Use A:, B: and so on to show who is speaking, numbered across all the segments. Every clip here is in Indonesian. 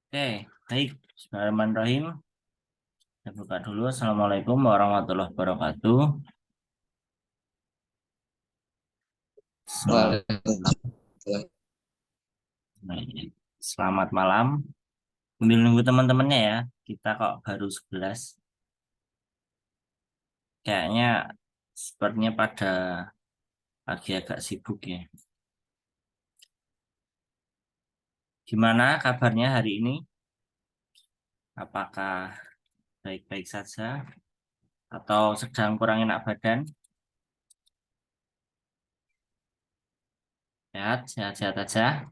A: Oke, baik. Bismillahirrahmanirrahim. Saya buka dulu. Assalamualaikum warahmatullahi wabarakatuh. Selamat malam.
B: Waalaikumsalam.
A: Selamat malam. Sambil nunggu teman-temannya ya. Kita kok baru 11. Kayaknya sepertinya pada lagi agak sibuk ya. Gimana kabarnya hari ini? Apakah baik-baik saja atau sedang kurang enak badan? Sehat, sehat-sehat aja.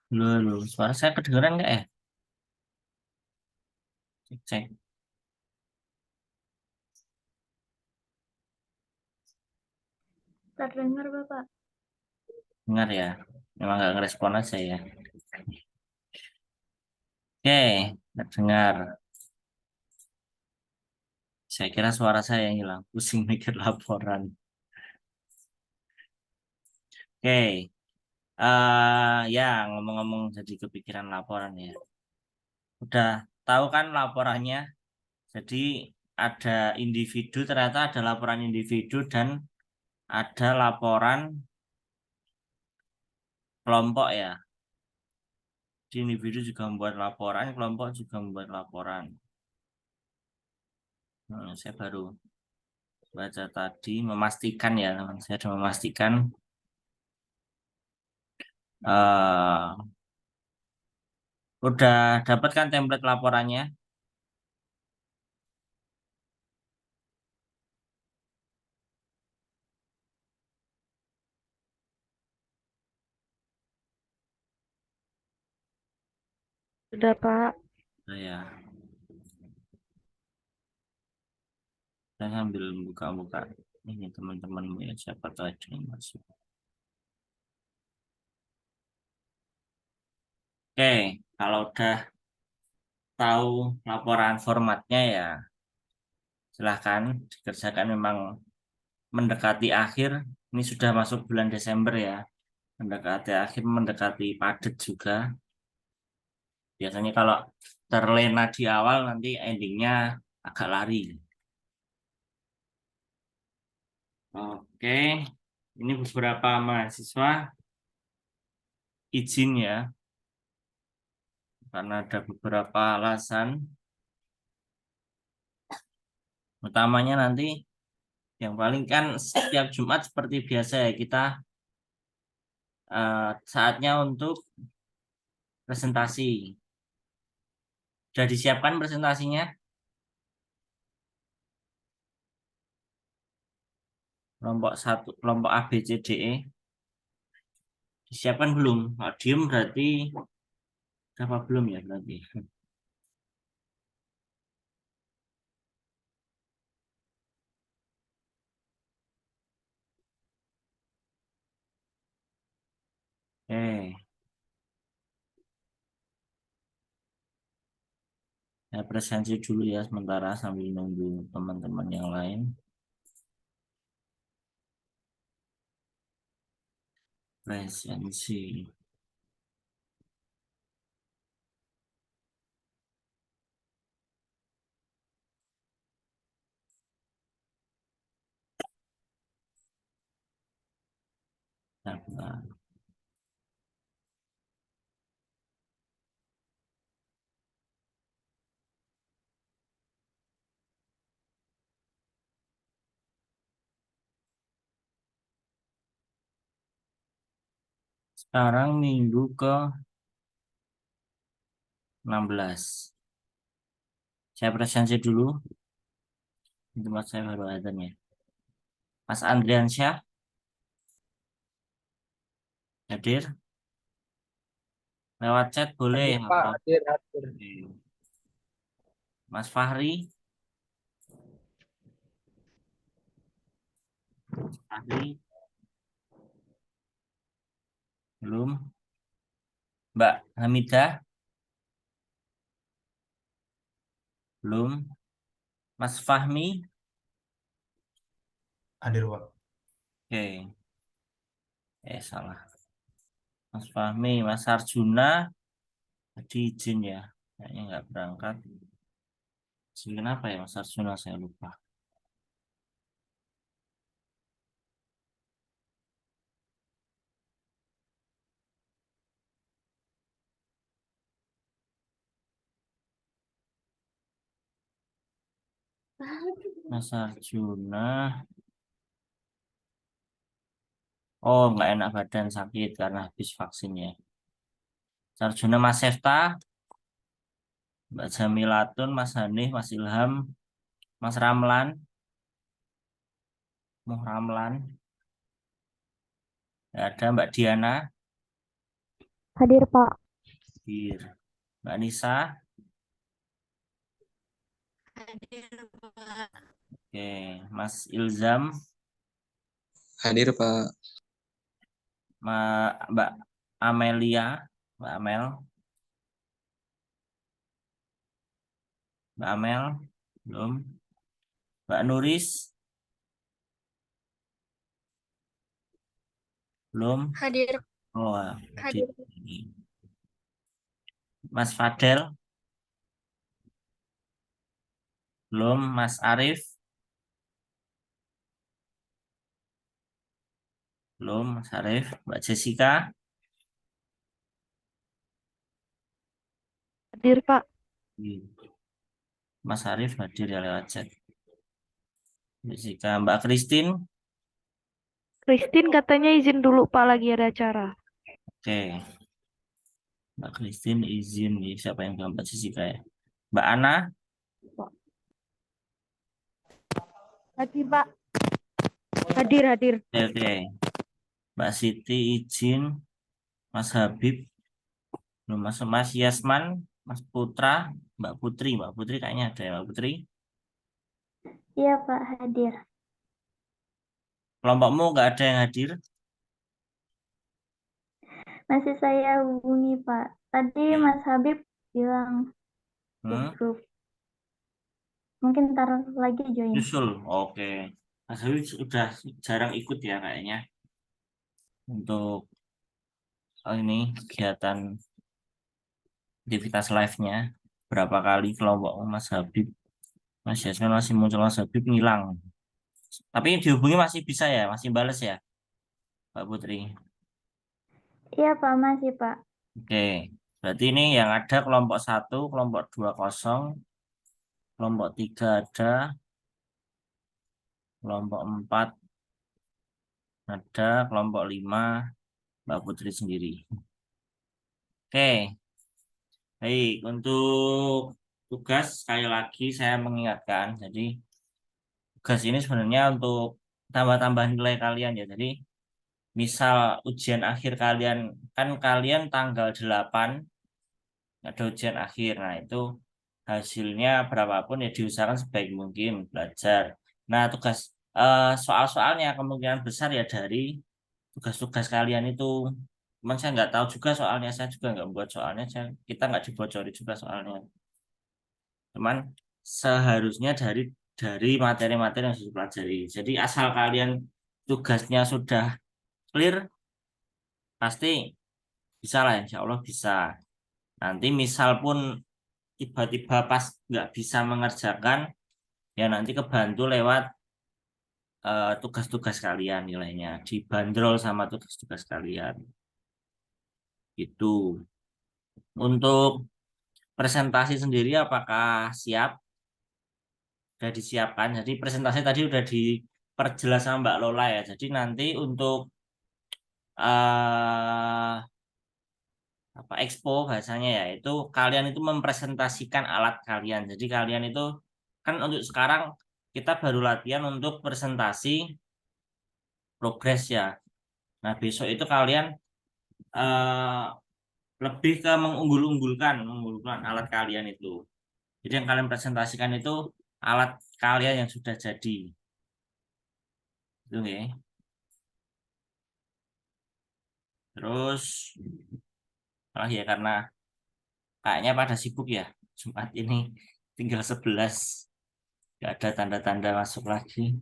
A: Loh, suara saya kedengeran nggak ya? Cek, cek.
C: Terdengar, Bapak.
A: Dengar ya. Memang nggak ngerespon aja ya. Oke, terdengar. Saya kira suara saya yang hilang. Pusing mikir laporan. Oke, ya ngomong-ngomong jadi kepikiran laporan ya. Udah tahu kan laporannya? Jadi ada individu, ternyata ada laporan individu dan ada laporan kelompok ya. Di individu juga membuat laporan, kelompok juga membuat laporan. Saya baru baca tadi, memastikan ya teman. Saya sudah memastikan eh udah dapat kan template laporannya.
C: Sudah, Pak.
A: Ya, saya sambil buka-buka ini teman-temanmu ya, siapa tahu ada yang masuk. Oke, kalau udah tahu laporan formatnya ya silahkan dikerjakan. Memang mendekati akhir, ini sudah masuk bulan Desember ya, mendekati akhir, mendekati padat juga. Biasanya kalau terlena di awal nanti endingnya agak lari. Oke, ini beberapa mahasiswa izin ya, karena ada beberapa alasan. Utamanya nanti yang paling kan setiap Jumat seperti biasa ya kita saatnya untuk presentasi. Sudah disiapkan presentasinya? Kelompok satu, kelompok A, B, C, D, E. Disiapkan belum? Kalau diem berarti apa belum ya berarti? Eh, saya presentasi dulu ya sementara sambil nunggu teman-teman yang lain. Presensi. Nah, sekarang minggu ke 16. Saya presentasi dulu. Di tempat saya baru ada nih. Mas Andriansyah hadir. Lewat chat boleh
B: Hadir Pak,
A: atau
B: hadir, hadir.
A: Mas Fahri. Fahri belum. Mbak Hamidah belum. Mas Fahmi.
B: Hadir Pak.
A: Oke. Salah. Mas Fahmi, Mas Arjuna tadi izin ya, kayaknya nggak berangkat. Izin kenapa ya Mas Arjuna, saya lupa. Mas Arjuna, oh nggak enak badan, sakit karena habis vaksin ya. Mas Arjuna, Mas Sefta, Mbak Jamilatun, Mas Hanif, Mas Ilham, Mas Ramlan, Muhramlan, nggak ada. Mbak Diana,
C: Hadir, Pak.
A: hadir. Mbak Nisa,
B: Hadir, Pak.
A: oke. Mas Ilzam,
D: Hadir, Pak.
A: Mbak Amelia, Mbak Amel, Mbak Amel, belum. Mbak Nuris, belum.
B: Hadir,
A: Oh, hadir.
B: hadir.
A: Mas Fadel, belum. Mas Arif, belum. Mas Arif, Mbak Jessica,
C: Hadir, Pak.
A: Mas Arif hadir ya lewat chat. Jessica, Mbak Christine,
C: Christine katanya izin dulu, Pak, lagi ada acara.
A: oke. Mbak Christine izin nih, siapa yang bilang Mbak Jessica ya? Mbak Ana,
C: Hadir, Pak. Hadir, hadir.
A: oke. Mbak Siti izin, Mas Habib, belum masuk. Mas Yasman, Mas Putra, Mbak Putri kayaknya ada ya Mbak Putri.
E: Iya Pak, hadir.
A: Kelompokmu nggak ada yang hadir?
E: Masih saya hubungi Pak. Tadi Mas Habib bilang di
A: Hmm?
E: grup. Mungkin ntar lagi join.
A: Nyusul, oke. Mas Habib udah jarang ikut ya kayaknya untuk ini kegiatan aktivitas live-nya. Berapa kali kelompok Mas Habib, Mas Yasmin masih muncul, Mas Habib ngilang. Tapi dihubungi masih bisa ya, masih bales ya, Mbak Putri.
E: Iya Pak, masih Pak.
A: Oke, berarti ini yang ada kelompok 1, kelompok 2 kosong, kelompok 3 ada, kelompok 4 ada, kelompok 5 Mbak Putri sendiri. Oke, baik. Untuk tugas sekali lagi saya mengingatkan, jadi tugas ini sebenarnya untuk tambah-tambah nilai kalian ya. Jadi misal ujian akhir kalian, kan kalian tanggal 8 ada ujian akhir. Nah, itu hasilnya berapapun ya diusahakan sebaik mungkin belajar. Nah, soal-soalnya kemungkinan besar ya dari tugas-tugas kalian itu. Cuman saya nggak tahu juga soalnya, saya juga nggak buat soalnya, kita nggak dibocori juga soalnya. Cuman seharusnya dari materi-materi yang sudah dipelajari. Jadi asal kalian tugasnya sudah clear, pasti bisa lah, insya Allah bisa. Nanti misal pun tiba-tiba pas nggak bisa mengerjakan, ya nanti kebantu lewat tugas-tugas kalian, nilainya dibanderol sama tugas-tugas kalian. Itu untuk presentasi sendiri apakah siap? Sudah disiapkan. Jadi presentasi tadi udah diperjelas sama Mbak Lola ya. Jadi nanti untuk eh apa expo bahasanya ya, itu kalian itu mempresentasikan alat kalian. Jadi kalian itu kan untuk sekarang kita baru latihan untuk presentasi progres ya. Nah, besok itu kalian eh lebih ke mengunggulkan alat kalian itu. Jadi yang kalian presentasikan itu alat kalian yang sudah jadi. Itu ya. Terus ya karena kayaknya pada sibuk ya Jumat ini tinggal 11, nggak ada tanda-tanda masuk lagi.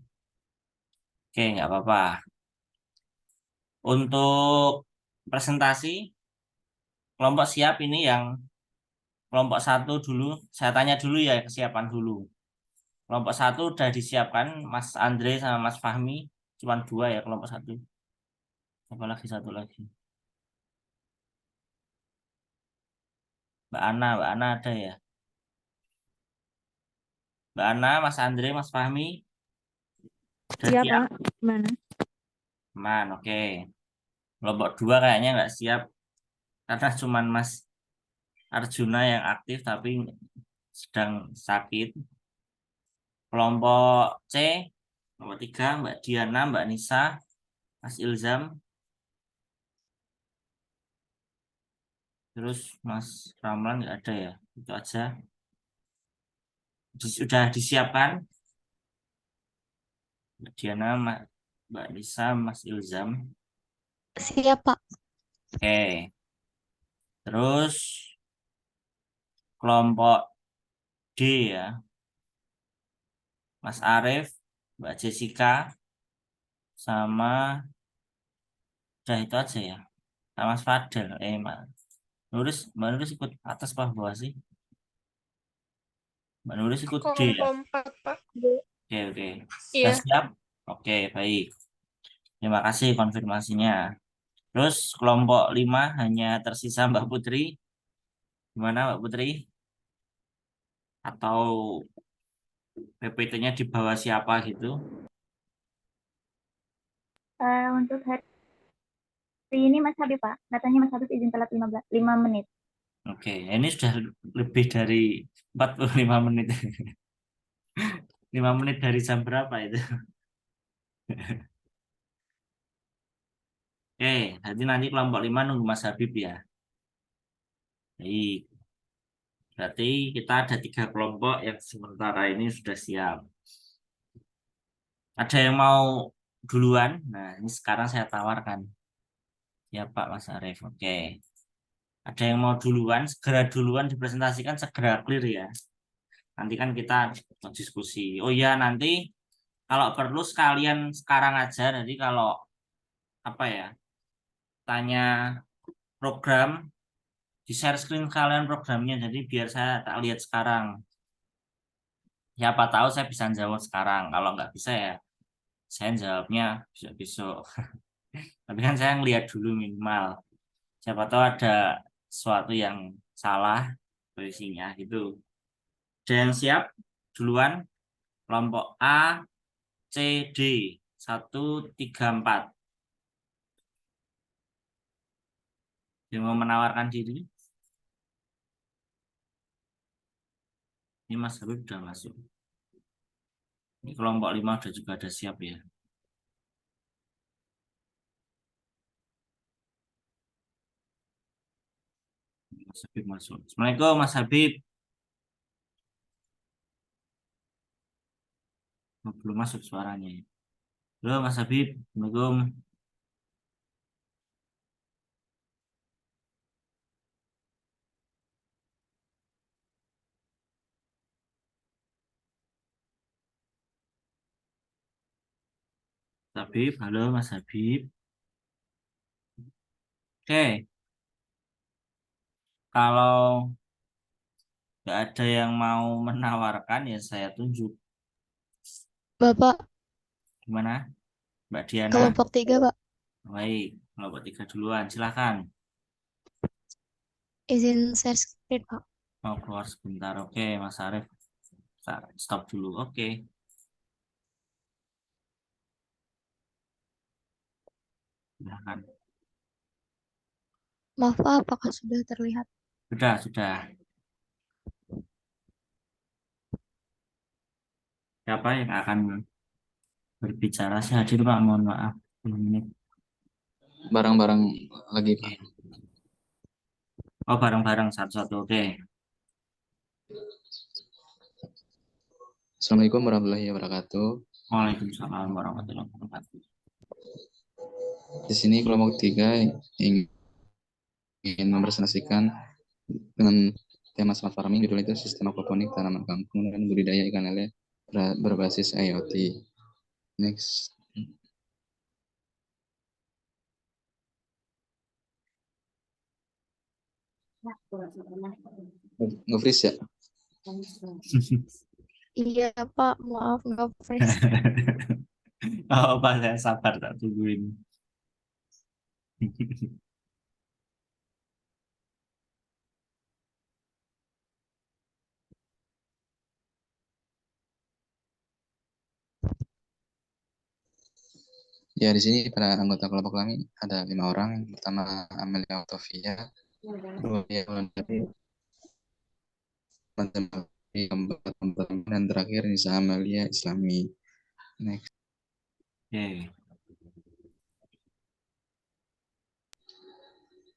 A: Oke, nggak apa-apa. Untuk presentasi. Kelompok siap ini yang kelompok 1 dulu. Saya tanya dulu ya kesiapan dulu. Kelompok 1 udah disiapkan Mas Andre sama Mas Fahmi. Cuman 2 ya kelompok 1. Siapa lagi satu lagi? Mbak Ana ada ya? Mbak Ana, Mas Andre, Mas Fahmi. Udah
C: Iya,
A: siap?
C: Pak. Mana?
A: Man, oke. Kelompok 2 kayaknya nggak siap. Karena cuman Mas Arjuna yang aktif tapi sedang sakit. Kelompok C, kelompok 3, Mbak Diana, Mbak Nisa, Mas Ilzam, terus Mas Ramlan nggak ada ya. Itu aja. Sudah disiapkan Mbak Diana, Mbak Nisa, Mas Ilzam.
B: Siap, Pak.
A: Oke. Terus kelompok D ya. Mas Arief, Mbak Jessica, sama udah itu aja ya. Sama Mas Fadel. Mbak Nuris ikut atas apa bawah sih? Mbak Nuris ikut D ya.
F: Kelompok 4, Pak.
A: Oke, oke. Sudah
F: Iya.
A: siap? Oke, baik. Terima kasih konfirmasinya. Terus kelompok 5 hanya tersisa Mbak Putri. Gimana Mbak Putri? Atau PPT-nya di bawah siapa gitu?
E: Untuk hari ini Mas Habib, Pak. Katanya Mas Habib izin telat 5 menit.
A: Oke, ini sudah lebih dari 45 menit. 5 menit dari jam berapa itu? Oke, jadi nanti kelompok 5 nunggu Mas Habib ya. Baik, berarti kita ada 3 kelompok yang sementara ini sudah siap. Ada yang mau duluan? Nah, ini sekarang saya tawarkan. Ya Pak Mas Arief, oke. Ada yang mau duluan, segera duluan dipresentasikan, segera clear ya. Nanti kan kita mau diskusi. Oh iya, nanti kalau perlu sekalian sekarang aja. Nanti kalau apa ya, tanya program, di share screen kalian programnya. Jadi biar saya tak lihat sekarang. Siapa tahu saya bisa jawab sekarang. Kalau nggak bisa ya, saya jawabnya besok-besok. Tapi kan saya ngeliat dulu minimal. Siapa tahu ada sesuatu yang salah posisinya gitu. Ada yang siap duluan? Kelompok A, C, D. 1, 3, 4. Yang mau menawarkan diri? Ini Mas Habib sudah masuk. Ini kelompok 5 sudah juga ada siap ya. Mas Habib masuk. Assalamualaikum Mas Habib. Oh, belum masuk suaranya. Halo Mas Habib. Assalamualaikum. Habib, halo Mas Habib. Oke, kalau nggak ada yang mau menawarkan ya saya tunjuk.
B: Bapak,
A: Gimana? Mbak Diana?
B: kelompok 3, Pak.
A: Baik, kelompok 3 duluan. Silakan.
B: Izin share screen, Pak.
A: Mau keluar sebentar. Oke, Mas Arief. Stop dulu. Oke. Silakan.
B: Maaf, Pak, apakah sudah terlihat?
A: Sudah, sudah. Siapa yang akan berbicara? Saya hadir, Pak. Mohon maaf. 10 menit.
D: Barang-barang lagi, Pak.
A: Oh, bareng-bareng satu-satu. Oke.
D: Assalamualaikum warahmatullahi wabarakatuh.
A: Waalaikumsalam warahmatullahi wabarakatuh.
D: Di sini kelompok 3 ingin mempresentasikan dengan tema smart farming, judul itu sistem aquaponik tanaman kampung dan budidaya ikan lele berbasis IoT. Next. Nge-freeze ya?
B: Iya, Pak. Maaf, nggak fresh.
A: Oh, Pak, saya sabar tak tungguin.
D: Ya, di sini pada anggota kelompok kami ada 5 orang. Yang pertama Amelia Octavia, kedua dia Wulandari, dan terakhir Nisa Amelia Islami. Next.
A: Oke.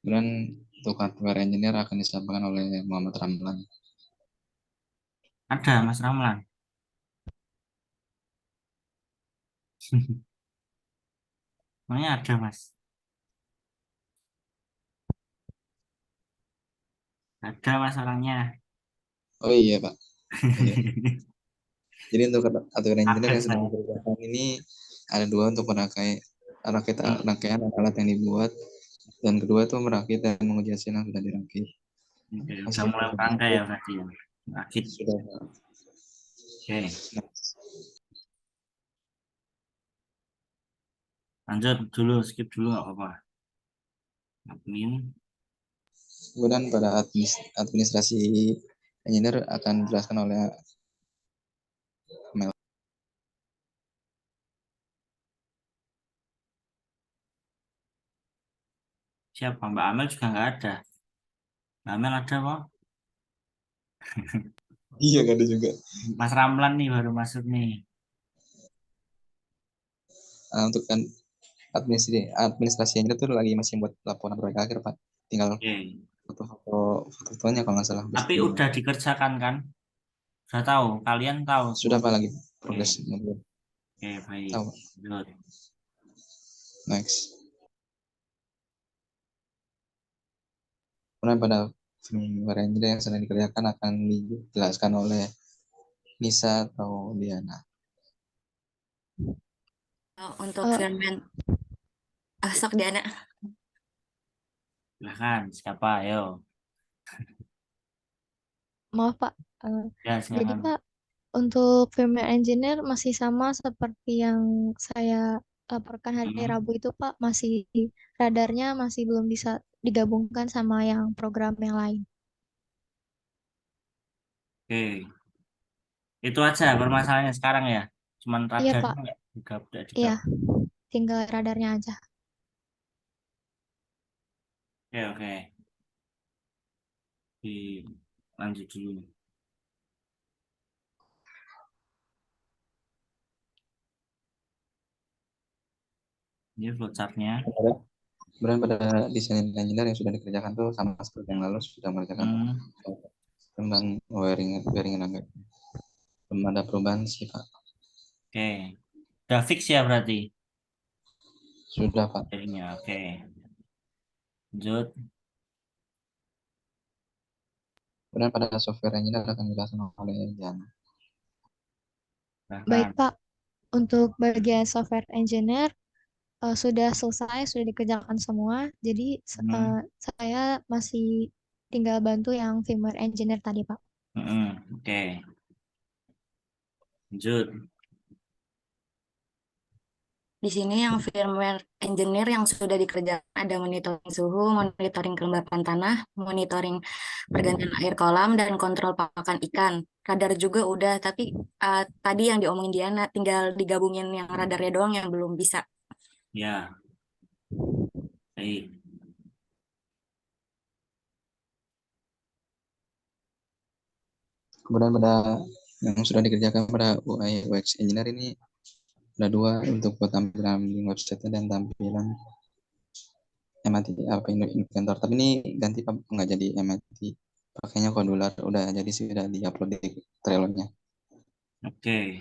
D: Kemudian untuk hardware engineer akan disampaikan oleh Muhammad Ramlan.
A: Ada Mas Ramlan. Namanya ada Mas. Ada Mas orangnya.
D: Oh iya Pak. Iya. Jadi untuk hardware engineer
A: Ada
D: yang sedang
A: saya.
D: dikerjakan ini ada 2 untuk rangkaian alat yang dibuat, dan kedua itu merakit dan menguji hasil yang sudah dirakit.
A: Oke, udah
D: Hasil
A: mulai merangkai ya berarti ya. Rakit.
D: sudah.
A: Oke, lanjut dulu, skip dulu nggak apa-apa. Admin.
D: Kemudian pada administrasi engineer akan dijelaskan oleh Mel.
A: Siapa? Mbak Amel juga nggak ada. Mbak Amel ada kok.
D: Iya, gak ada juga.
A: Mas Ramlan nih baru masuk nih.
D: Untuk kan administrasi engineer itu lagi masih buat laporan proyek akhir Pak. Tinggal
A: Oke.
D: foto-fotonya kalau nggak salah.
A: Tapi udah dikerjakan kan? Sudah tahu, kalian tahu
D: Sudah
A: semua.
D: Pak, lagi
A: Oke,
D: progres.
A: oke, baik.
D: Tahu.
A: Lanjut.
D: Next. Kemudian pada firmware engineer yang sedang dikerjakan akan dijelaskan oleh Nisa atau Diana.
F: Untuk
B: Eh,
F: firman, sok Diana.
A: Silahkan, siapa? Ayo.
B: maaf, Pak.
A: Ya,
B: Jadi,
A: silakan.
B: Pak, untuk firmware engineer masih sama seperti yang saya laporkan hari
A: Hmm,
B: Rabu itu, Pak. Masih radarnya masih belum bisa digabungkan sama yang program yang lain.
A: Oke. Itu aja permasalahannya sekarang ya. Cuman
B: Iya,
A: radarnya
B: Pak.
A: nggak
B: Iya,
A: digabung.
B: tinggal radarnya aja.
A: Oke, oke. Lanjut dulu. Ini flowchartnya.
D: Kemudian pada desain engineer yang sudah dikerjakan tuh sama seperti yang lalu sudah mengerjakan
A: Hmm,
D: tentang wiring agak belum ada perubahan sih Pak.
A: oke. Udah fix ya berarti.
D: Sudah Pak.
A: Jadinya, oke. Lanjut.
D: Kemudian pada software engineer akan dijelaskan oleh Jan.
B: Baik,
A: Silahkan.
B: Pak. Untuk bagian software engineer sudah selesai, sudah dikerjakan semua. Jadi
A: Hmm,
B: saya masih tinggal bantu yang firmware engineer tadi, Pak.
A: oke. Lanjut.
F: Di sini yang firmware engineer yang sudah dikerjakan ada monitoring suhu, monitoring kelembapan tanah, monitoring pergantian air kolam, dan kontrol pakan ikan. Radar juga udah, tapi tadi yang diomongin Diana tinggal digabungin yang radarnya doang yang belum bisa.
A: Ya, baik.
D: Kemudian pada yang sudah dikerjakan pada UI UX engineer ini ada 2 untuk buat tampilan website dan tampilan MAT apa inventor. Tapi ini ganti Pak, nggak jadi MAT. Pakainya Kodular udah jadi sudah diupload di Trello-nya.
A: Oke.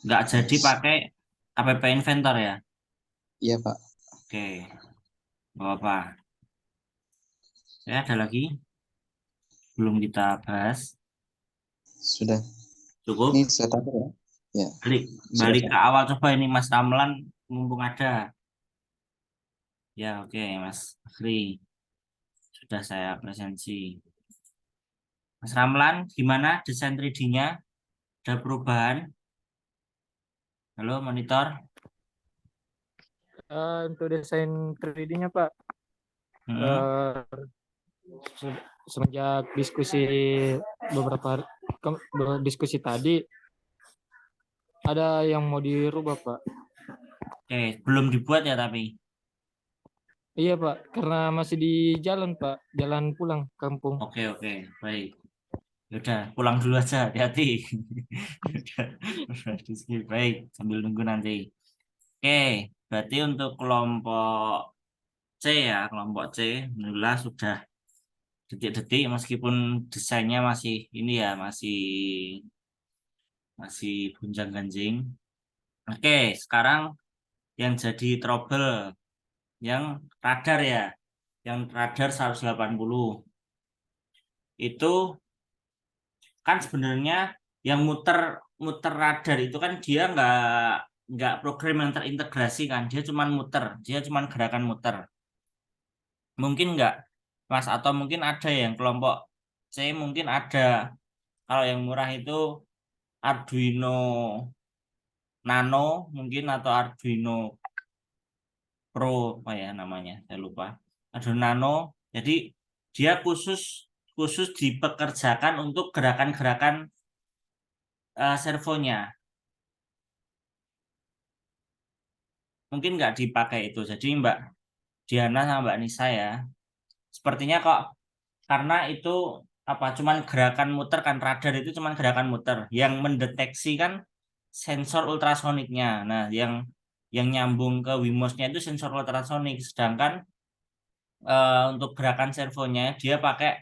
A: Nggak jadi
D: Next.
A: pakai APP Inventor ya?
D: Iya Pak.
A: Oke. Nggak apa-apa. Ya, ada lagi? Belum kita bahas.
D: Sudah. Ini
A: Cukup?
D: setup ya. Ya,
A: Balik,
D: sudah
A: balik
D: Pak.
A: ke awal coba ini Mas Ramlan. Mumpung ada. Ya, oke, Mas Akhri. sudah saya presensi. Mas Ramlan, gimana desain 3D-nya? Ada perubahan? Halo, monitor.
G: Untuk desain 3D-nya Pak,
A: Hmm.
G: eh, semenjak diskusi beberapa diskusi tadi ada yang mau dirubah Pak.
A: Oke, belum dibuat ya tapi.
G: Iya Pak, karena masih di jalan Pak, jalan pulang kampung.
A: Oke, baik. Yaudah, pulang dulu aja, hati-hati. Udah, di-skip. Baik, sambil nunggu nanti. Oke, berarti untuk kelompok C ya, kelompok C, alhamdulillah sudah detik-detik meskipun desainnya masih ini ya, masih gonjang-ganjing. Oke, sekarang yang jadi trouble yang radar ya, yang radar 180 itu kan sebenarnya yang muter muter radar itu kan dia nggak program yang terintegrasi kan, dia cuman gerakan muter. Mungkin nggak Mas, atau mungkin ada yang kelompok C mungkin ada, kalau yang murah itu Arduino Nano mungkin, atau Arduino Pro apa ya namanya, saya lupa. Arduino Nano, jadi dia khusus khusus dipekerjakan untuk gerakan-gerakan servonya. Mungkin nggak dipakai itu. Jadi Mbak Diana sama Mbak Nisa ya, sepertinya kok karena itu apa, cuman gerakan muter kan, radar itu cuman gerakan muter yang mendeteksi kan sensor ultrasoniknya. Nah, yang nyambung ke Wimos-nya itu sensor ultrasonik, sedangkan untuk gerakan servonya dia pakai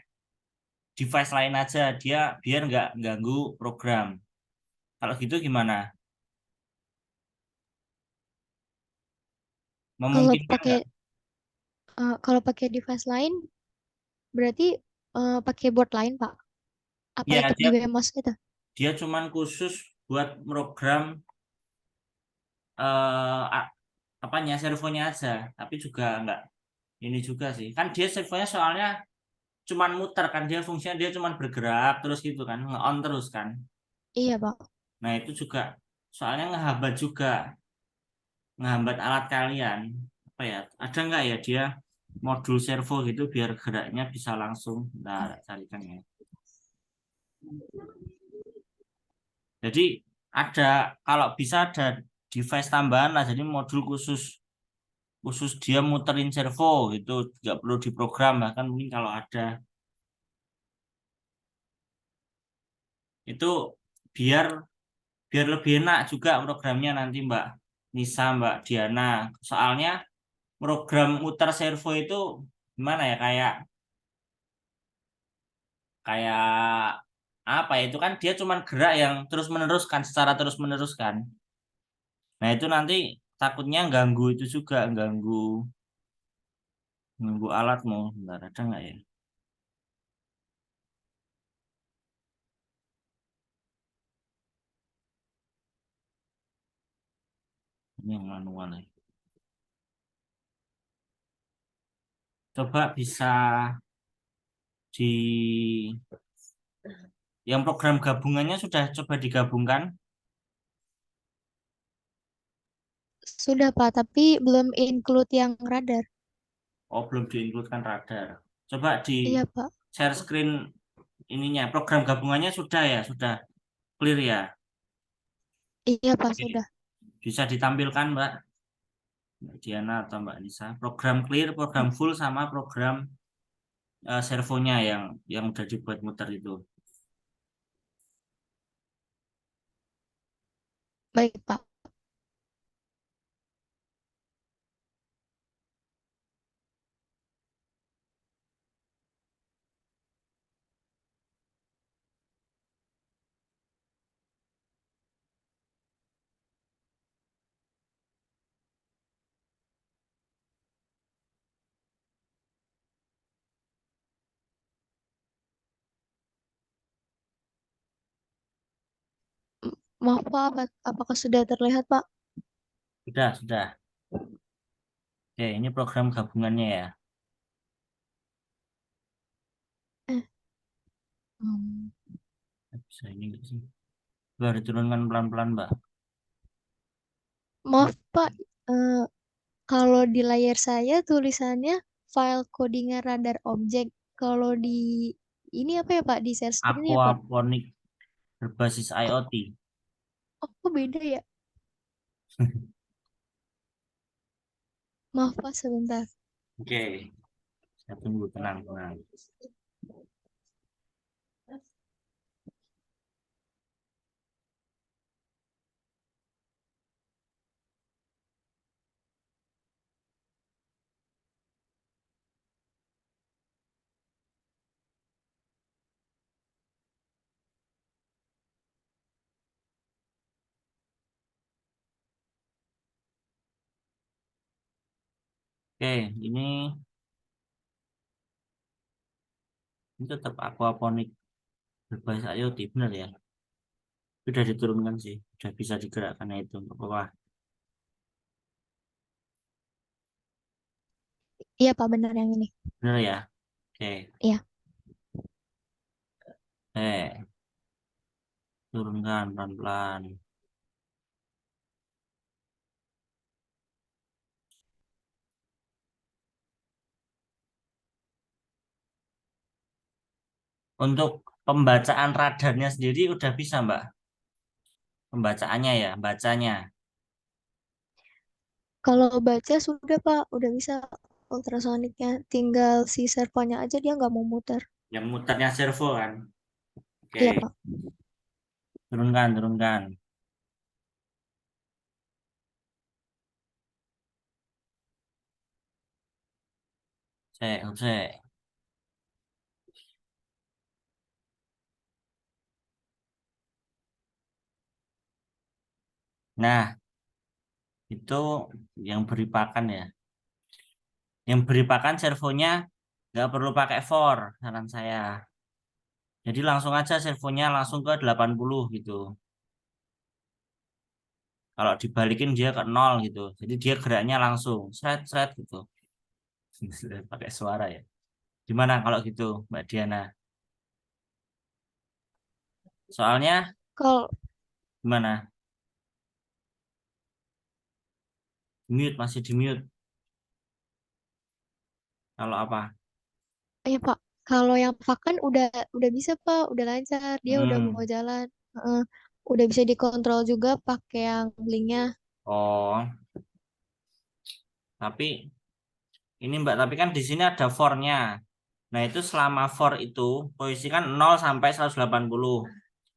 A: device lain aja, dia biar nggak ganggu program. Kalau gitu gimana?
B: Kalau
A: Memungkinkan
B: pakai
A: nggak?
B: kalau pakai device lain berarti pakai board lain, Pak? Apa
A: Ya,
B: tetap di BMOS itu?
A: dia cuman khusus buat program eh apanya, servonya aja, tapi juga nggak ini juga sih. Kan dia servonya soalnya cuman muter kan, dia fungsinya dia cuman bergerak terus gitu kan, nge-on terus kan.
B: Iya, Pak.
A: Nah, itu juga soalnya ngehambat alat kalian. Apa ya? Ada nggak ya dia modul servo gitu biar geraknya bisa langsung. Nah, carikan ya. Jadi ada, kalau bisa ada device tambahan lah, jadi modul khusus khusus dia muterin servo itu, nggak perlu diprogram, bahkan mungkin kalau ada itu biar biar lebih enak juga programnya nanti Mbak Nisa, Mbak Diana. Soalnya program muter servo itu gimana ya, kayak kayak apa ya, itu kan dia cuman gerak yang terus meneruskan, secara terus meneruskan. Nah, itu nanti takutnya ganggu itu juga, ganggu alatmu. Bentar, ada nggak ya? Ini yang manual ya. Coba bisa di yang program gabungannya sudah coba digabungkan.
B: Sudah, Pak, tapi belum include yang radar.
A: Oh, belum diinkludkan radar. Coba di
B: Iya, Pak.
A: share screen ininya, program gabungannya sudah ya, sudah clear ya.
B: Iya, Pak,
A: Oke.
B: sudah.
A: Bisa ditampilkan Mbak Diana atau Mbak Nisa. Program clear, program full, sama program servonya yang udah dibuat muter itu.
B: Baik, Pak. Maaf, Pak, apakah sudah terlihat, Pak?
A: Sudah. Oke, ini program gabungannya ya.
B: Eh, hmm.
A: Bisa ini nggak sih? Biar diturunkan pelan-pelan, Mbak.
B: Maaf Pak, eh, kalau di layar saya tulisannya file codingan radar objek. Kalau di ini apa ya Pak? Di share screen ya Pak?
A: Aquaponik berbasis IoT.
B: Oh, kok beda ya? Maaf Pak, sebentar.
A: Oke, saya tunggu, tenang, tenang. Oke, ini tetap aquaponik berbasis IoT, benar ya? Sudah diturunkan sih, sudah bisa digerakkan itu, nggak apa-apa.
B: Iya Pak, benar yang ini.
A: Benar ya? Oke,
B: Iya.
A: turunkan pelan-pelan. Untuk pembacaan radarnya sendiri udah bisa, Mbak. Pembacaannya ya, bacanya.
B: Kalau baca sudah Pak, udah bisa ultrasoniknya. Tinggal si servonya aja dia nggak mau muter.
A: Yang muternya servo kan. Oke,
B: Iya Pak.
A: turunkan, turunkan. Cek. Nah, itu yang beri pakan ya. Yang beri pakan servonya nggak perlu pakai for, saran saya. Jadi langsung aja servonya langsung ke 80 gitu. Kalau dibalikin dia ke 0 gitu. Jadi dia geraknya langsung, seret gitu. Pakai suara ya. Gimana kalau gitu, Mbak Diana? Soalnya
B: Kalau
A: gimana? Mute, masih di mute. Kalau apa?
B: iya Pak, kalau yang pakan udah bisa Pak, udah lancar, dia udah mau
A: Hmm.
B: jalan. Heeh. Udah bisa dikontrol juga pakai yang linknya.
A: Oh, tapi ini Mbak, tapi kan di sini ada for-nya. Nah, itu selama for itu posisikan 0 sampai 180.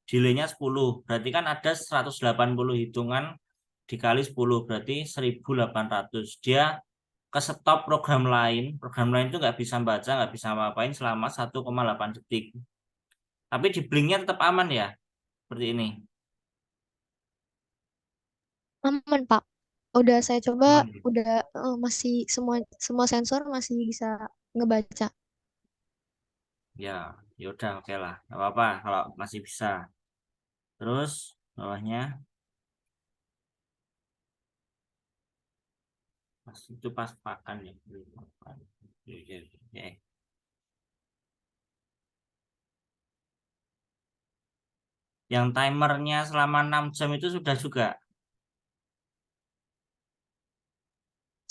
A: Delay-nya 10. Berarti kan ada 180 hitungan dikali 10 berarti 1800. Dia ke stop program lain itu nggak bisa baca, nggak bisa ngapain selama 1,8 detik. Tapi di blinknya tetap aman ya, seperti ini.
B: Aman Pak. Udah saya coba,
A: Aman ya.
B: udah masih semua semua sensor masih bisa ngebaca.
A: Ya, ya udah oke lah, nggak apa-apa kalau masih bisa. Terus bawahnya, pas itu pas pakan ya. Oke, oke, oke. Yang timernya selama 6 jam itu sudah juga,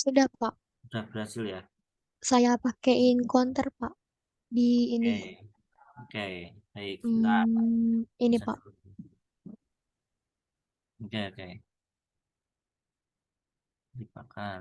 B: Sudah Pak,
A: sudah berhasil ya.
B: saya pakein counter Pak di ini.
A: Oke, oke, baik. Sebentar,
B: Ini
A: bisa
B: Pak.
A: dulu. Oke. Dibakar.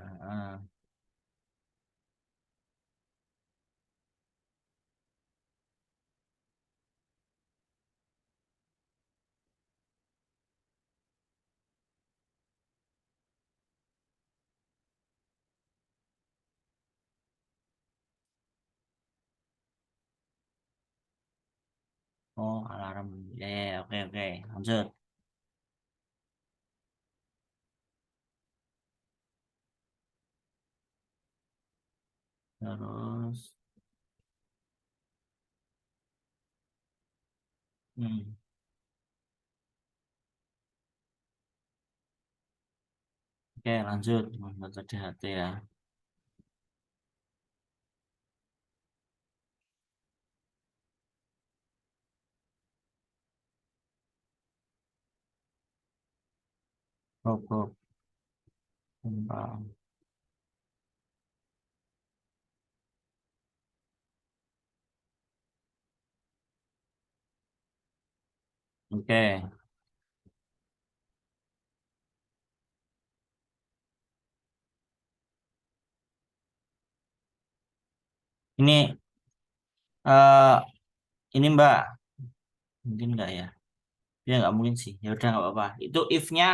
A: Oh, alarm. Ya, oke. Lanjut. Terus, hmm. Oke, lanjut. Baca DHT ya. Rokok. Bentar. Oke. Ini eh ini Mbak, mungkin enggak ya? Ya nggak mungkin sih. Ya udah nggak apa-apa. Itu if-nya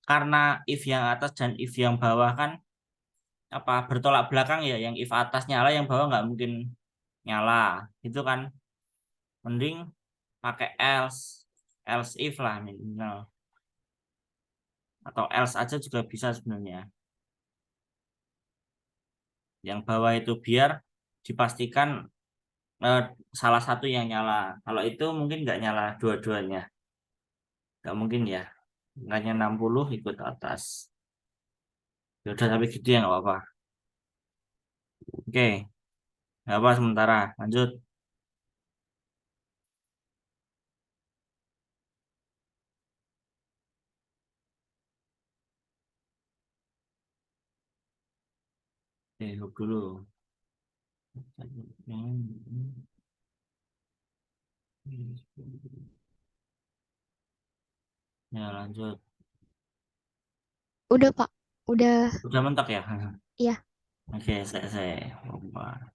A: karena if yang atas dan if yang bawah kan apa bertolak belakang ya. Yang if atas nyala, yang bawah nggak mungkin nyala. Itu kan mending pakai else if lah minimal. Atau else aja juga bisa sebenarnya. Yang bawah itu biar dipastikan eh, salah satu yang nyala. Kalau itu mungkin nggak nyala dua-duanya. Nggak mungkin ya. Nggaknya 60 ikut atas. Ya udah tapi gitu ya nggak apa-apa. Oke, nggak apa sementara. Lanjut. Hub dulu. Ya lanjut.
B: Udah, Pak. Udah,
A: Udah mentok ya?
B: iya.
A: Oke, saya lupa.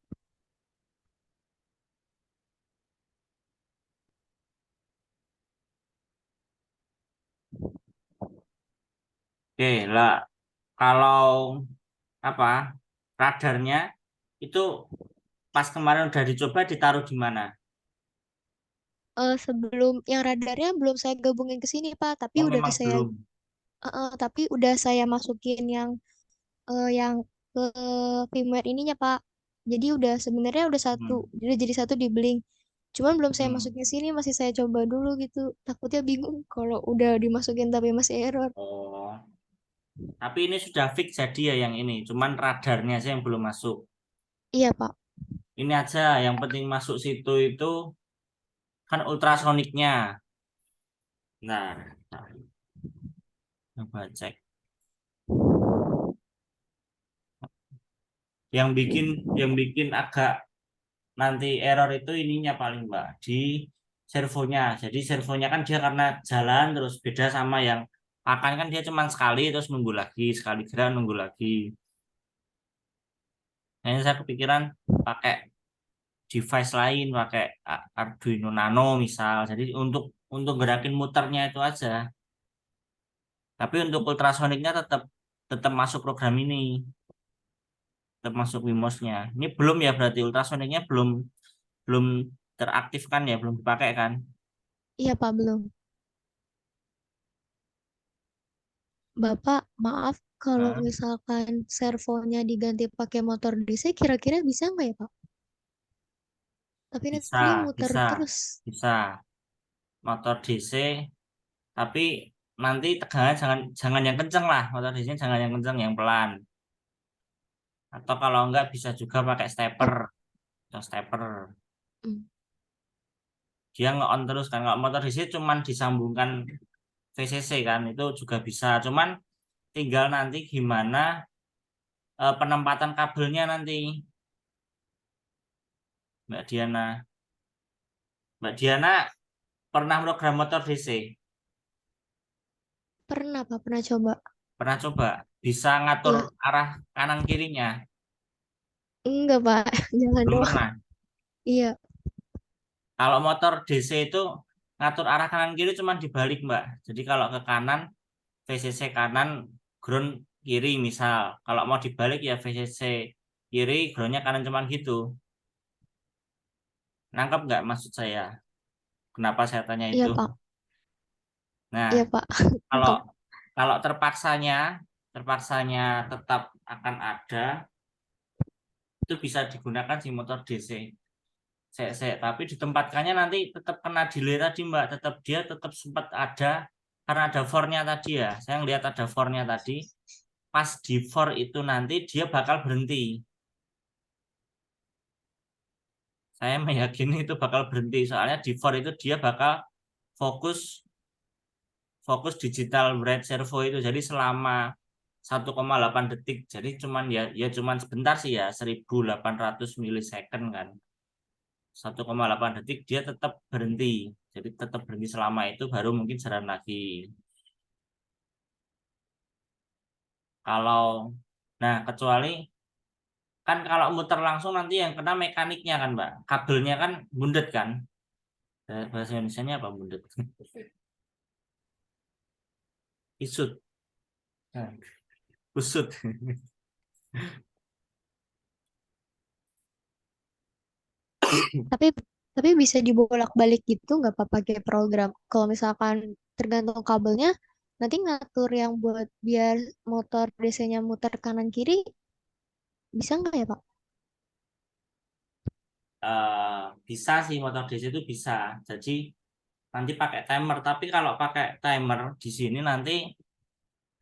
A: Oke, lah kalau apa radarnya itu pas kemarin udah dicoba ditaruh di mana?
B: Sebelum yang radarnya belum saya gabungin ke sini, Pak.
A: Oh memang belum.
B: Tapi udah saya masukin yang ke firmware ininya, Pak. Jadi udah sebenarnya udah satu,
A: Hmm.
B: jadi satu di Blink. Cuman belum saya
A: Hmm.
B: masukin sini, masih saya coba dulu gitu. Takutnya bingung kalau udah dimasukin tapi masih error.
A: Oh, tapi ini sudah fix jadi ya yang ini. Cuman radarnya sih yang belum masuk.
B: Iya, Pak.
A: Ini aja yang penting masuk situ itu kan ultrasoniknya. Nah, coba cek. Yang bikin agak nanti error itu ininya paling Mbak di servonya. Jadi servonya kan dia karena jalan terus beda sama yang akan kan dia cuma sekali terus nunggu lagi, sekali gerak nunggu lagi. Nah, ini saya kepikiran pakai device lain, pakai Arduino Nano misal. Jadi untuk gerakin muternya itu aja. Tapi untuk ultrasoniknya tetap tetap masuk program ini, tetap masuk Wimos-nya. Ini belum ya berarti ultrasoniknya belum belum teraktifkan ya, belum dipakai kan?
B: Iya, Pak, belum. Bapak, maaf kalau
A: Nah,
B: misalkan servonya diganti pakai motor DC, kira-kira bisa nggak ya, Pak? Tapi
A: bisa,
B: nanti dia muter
A: bisa,
B: terus.
A: bisa. Motor DC, tapi nanti tegangan jangan jangan yang kenceng lah. Motor DC jangan yang kenceng, yang pelan. Atau kalau enggak bisa juga pakai stepper,
B: Tap-
A: atau stepper.
B: mm.
A: Dia nge-on terus kan. Kalau motor DC cuman disambungkan VCC kan, itu juga bisa. Cuman tinggal nanti gimana penempatan kabelnya nanti, Mbak Diana. Mbak Diana pernah program motor DC?
B: Pernah, Pak, pernah coba.
A: Pernah coba? Bisa ngatur
B: Iya,
A: arah kanan kirinya?
B: enggak, Pak. Jangan
A: Belum
B: doang.
A: pernah.
B: Iya,
A: Kalau motor DC itu ngatur arah kanan kiri cuma dibalik, Mbak. Jadi kalau ke kanan, VCC kanan, ground kiri misal. Kalau mau dibalik ya VCC kiri, groundnya kanan cuma gitu. Nangkep nggak maksud saya? Kenapa saya tanya
B: iya,
A: itu?
B: Pak.
A: Nah,
B: Iya, Pak.
A: kalau
B: Lengkap.
A: kalau terpaksanya tetap akan ada, itu bisa digunakan di motor DC. Tapi ditempatkannya nanti tetap kena delay tadi Mbak, dia tetap sempat ada karena ada for-nya tadi ya. Saya ngelihat ada for-nya tadi. Pas di for itu nanti dia bakal berhenti. Saya meyakini itu bakal berhenti soalnya di for itu dia bakal fokus fokus digital breath servo itu. Jadi selama 1,8 detik. Jadi cuman ya cuman sebentar sih ya, 1800 milisecond kan. 1,8 detik dia tetap berhenti. Jadi tetap berhenti selama itu baru mungkin jalan lagi. Kalau kecuali kan kalau muter langsung nanti yang kena mekaniknya kan, Mbak. Kabelnya kan bundet kan. Bahasa Indonesianya apa bundet? Isut. Nah, Usut.
B: Tapi tapi bisa dibolak-balik gitu nggak Pak pakai program? Kalau misalkan tergantung kabelnya, nanti ngatur yang buat biar motor DC-nya muter kanan kiri, bisa nggak ya Pak?
A: Bisa sih motor DC itu bisa. Jadi nanti pakai timer. Tapi kalau pakai timer di sini nanti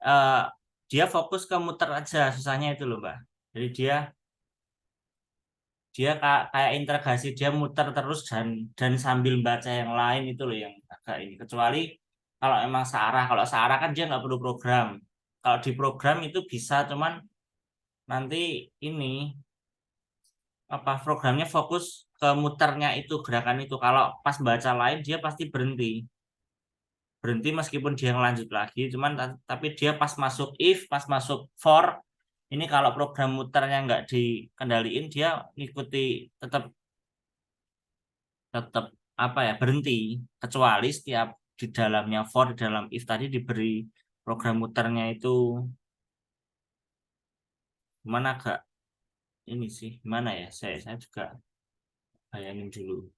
A: eh, dia fokus ke muter aja, susahnya itu loh, Mbak. Jadi dia dia kayak integrasi, dia muter terus dan sambil baca yang lain itu loh yang agak ini. Kecuali kalau searah kan dia nggak perlu program. Kalau di program itu bisa, cuman nanti ini apa programnya fokus ke muternya itu, gerakan itu. Kalau pas baca lain dia pasti berhenti meskipun dia ngelanjut lagi, cuman tapi dia pas masuk if, pas masuk for, ini kalau program muternya nggak dikendaliin dia ngikuti, tetap tetap apa ya, berhenti. Kecuali setiap di dalamnya for, di dalam if tadi diberi program muternya itu. Gimana agak ini sih, gimana ya, saya juga bayangin dulu.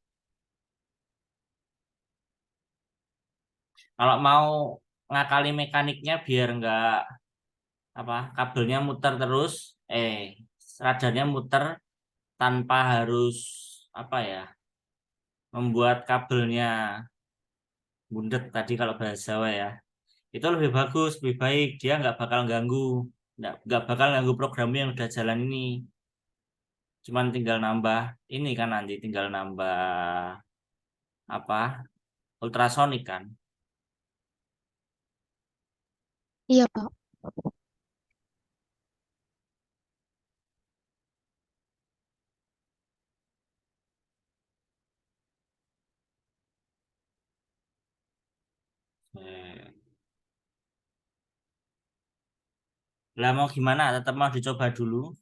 A: Kalau mau ngakali mekaniknya biar nggak apa kabelnya muter terus, radarnya muter tanpa harus apa ya, membuat kabelnya bundet tadi kalau bahasa Jawa ya, itu lebih bagus, lebih baik. Dia nggak bakal ganggu program yang udah jalan ini. Cuman tinggal nambah ini kan, nanti tinggal nambah apa, ultrasonik kan.
B: Iya Pak.
A: Eh, Lah mau gimana, tetap mau dicoba dulu.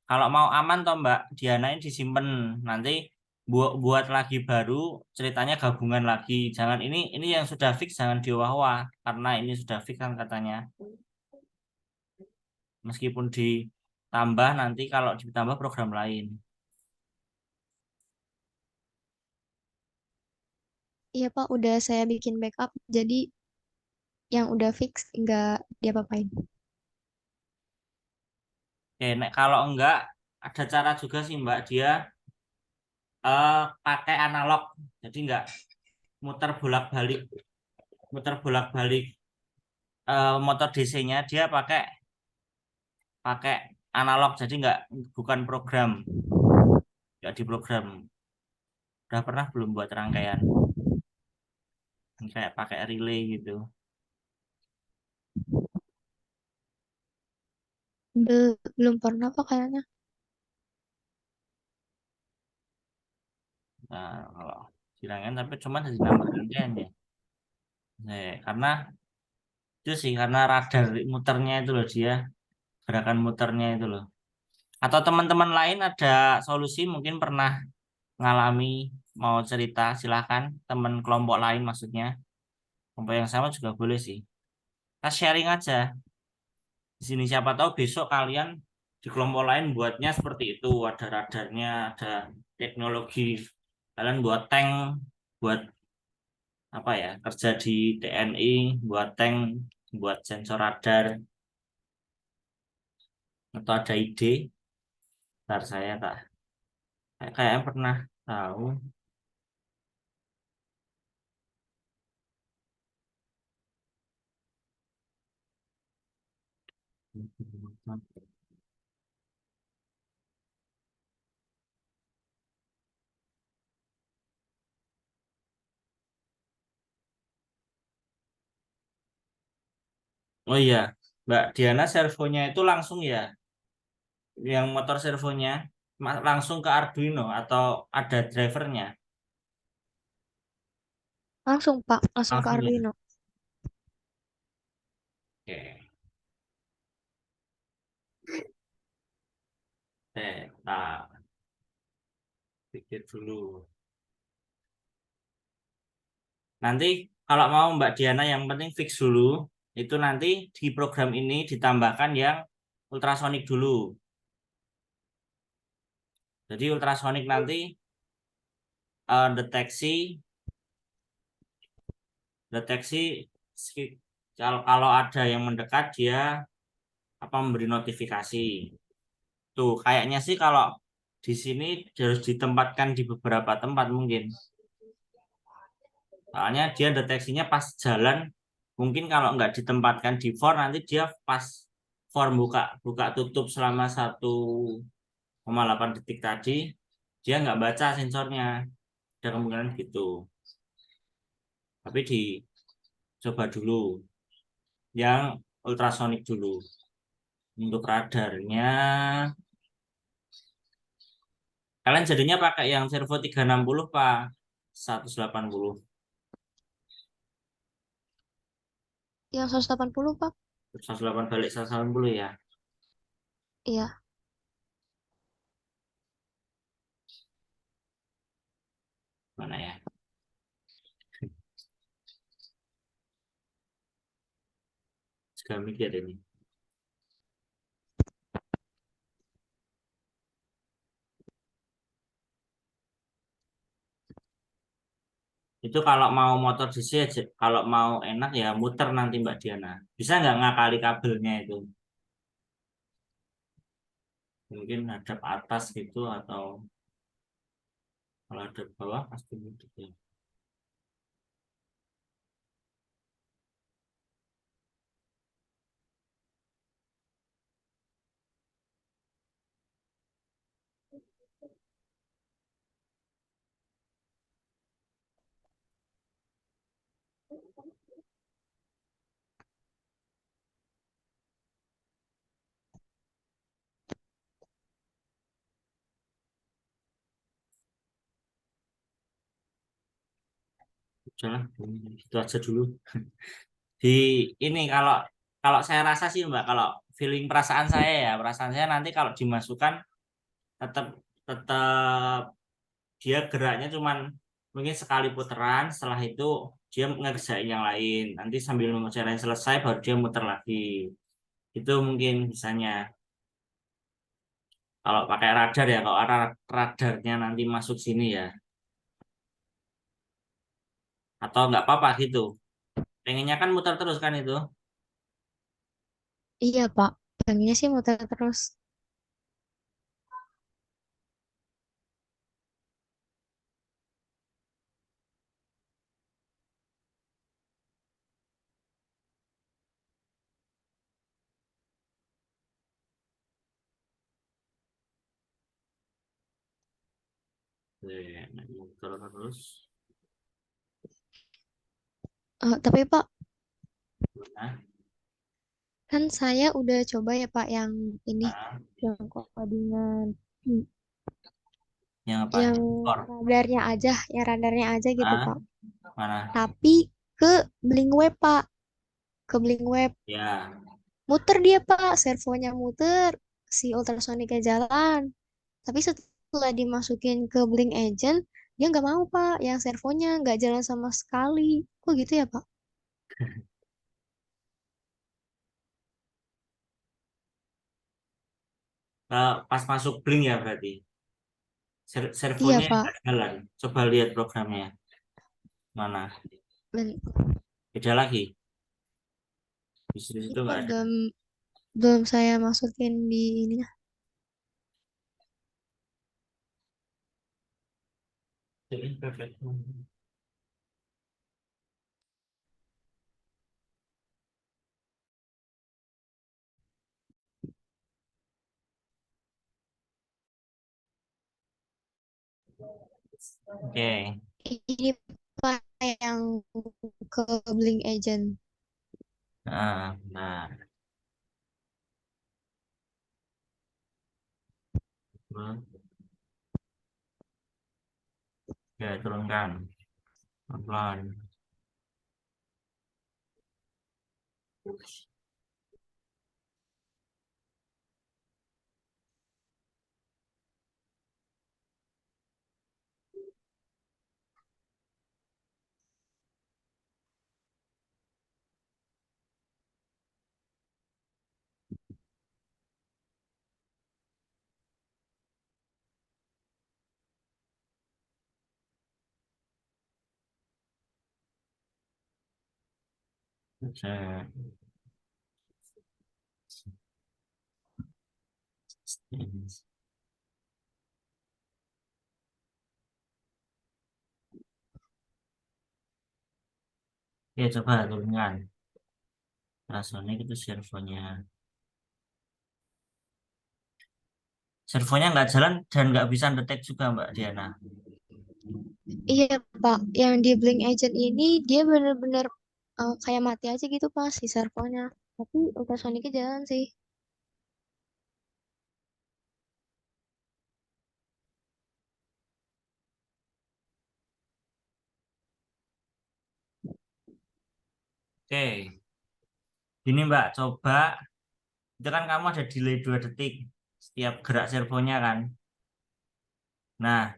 A: Kalau mau aman toh Mbak, Dianain disimpan, nanti buat lagi baru, ceritanya gabungan lagi. Jangan ini yang sudah fix jangan diwah-wah, karena ini sudah fix kan katanya. Meskipun ditambah nanti kalau ditambah program lain.
B: Iya Pak, udah saya bikin backup, jadi yang udah fix nggak diapa-apain.
A: Oke, kalau enggak ada cara juga sih Mbak, dia pakai analog. Jadi enggak muter bolak-balik, muter bolak-balik motor DC-nya dia pakai pakai analog, jadi bukan program, nggak diprogram. Udah pernah belum buat rangkaian kayak pakai relay gitu?
B: Belum pernah Pak kayaknya.
A: Nah, kalau di rangkaian tapi cuma jadi nambah rangkaian ya. Karena itu sih, karena radar muternya itu loh, dia gerakan muternya itu loh. Atau teman-teman lain ada solusi, mungkin pernah ngalami, mau cerita silahkan, teman kelompok lain maksudnya, kelompok yang sama juga boleh sih. Kita sharing aja di sini, siapa tahu besok kalian di kelompok lain buatnya seperti itu, ada radarnya, ada teknologi, kalian buat tank, buat apa ya, kerja di TNI, buat tank, buat sensor radar, atau ada ide, ntar saya tak kayak pernah tahu. Oh iya, Mbak Diana servonya itu langsung ya, yang motor servonya langsung ke Arduino atau ada drivernya?
B: Langsung Pak, langsung ke
A: Langsung ya.
B: Arduino.
A: Oke, tak pikir dulu. Nanti kalau mau Mbak Diana yang penting fix dulu, itu nanti di program ini ditambahkan yang ultrasonik dulu. Jadi ultrasonik nanti deteksi deteksi kalau ada yang mendekat dia apa memberi notifikasi. Tuh kayaknya sih kalau di sini harus ditempatkan di beberapa tempat mungkin. Soalnya dia deteksinya pas jalan, mungkin kalau nggak ditempatkan di for nanti dia pas for buka buka tutup selama 1,8 detik tadi, dia nggak baca sensornya. Ada kemungkinan gitu. Tapi dicoba dulu yang ultrasonik dulu. Untuk radarnya, kalian jadinya pakai yang servo 360 Pak, 180.
B: Yang 180 Pak.
A: 108 balik 180 ya.
B: Iya.
A: Mana ya? Juga mikir ini. Itu kalau mau motor DC aja, kalau mau enak ya muter nanti Mbak Diana. Bisa nggak ngakali kabelnya itu? Mungkin hadap atas gitu atau kalau hadap bawah pasti gitu ya. Udahlah, itu aja dulu. Di ini kalau kalau saya rasa sih Mbak, kalau feeling perasaan saya nanti kalau dimasukkan tetap tetap dia geraknya cuman mungkin sekali putaran, setelah itu dia ngerjain yang lain, nanti sambil ngerjain yang selesai baru dia muter lagi, itu mungkin misalnya kalau pakai radar ya, kalau radarnya nanti masuk sini ya, atau nggak apa-apa gitu, pengennya kan muter terus kan itu.
B: Iya Pak. Pengennya sih muter terus.
A: Muter terus.
B: Tapi Pak,
A: Nah,
B: kan saya udah coba ya Pak yang ini,
A: nah,
B: yang codingan. Hmm,
A: yang apa
B: yang
A: yang core,
B: radarnya aja gitu
A: ah
B: Pak.
A: mana
B: Tapi ke Blink Web Pak, ke Blink Web.
A: ya.
B: Muter dia Pak, servonya muter, si ultrasoniknya jalan. Tapi setelah dimasukin ke Blink Agent, dia nggak mau Pak, yang servonya nggak jalan sama sekali. Kok gitu ya Pak?
A: Pas masuk blink ya berarti
B: Iya
A: servonya yang
B: Pak.
A: nggak jalan. Coba lihat programnya mana,
B: Ben-
A: beda lagi di situ
B: Ini Pak
A: nggak ada.
B: belum saya masukin di ininya.
A: Jadi perfect. Oke,
B: Ini Pak yang ke Blink Agent.
A: Nah, ya turunkan pelan. Set. Ya coba turunkan. Ultrasonic itu servonya. Servonya nggak jalan dan nggak bisa detek juga Mbak Diana.
B: Iya Pak, yang di Blink Agent ini dia bener-bener kayak mati aja gitu Pak si servonya. Tapi ultrasoniknya jalan sih.
A: Oke, ini Mbak coba. Itu kan kamu ada delay 2 detik setiap gerak servonya kan. Nah,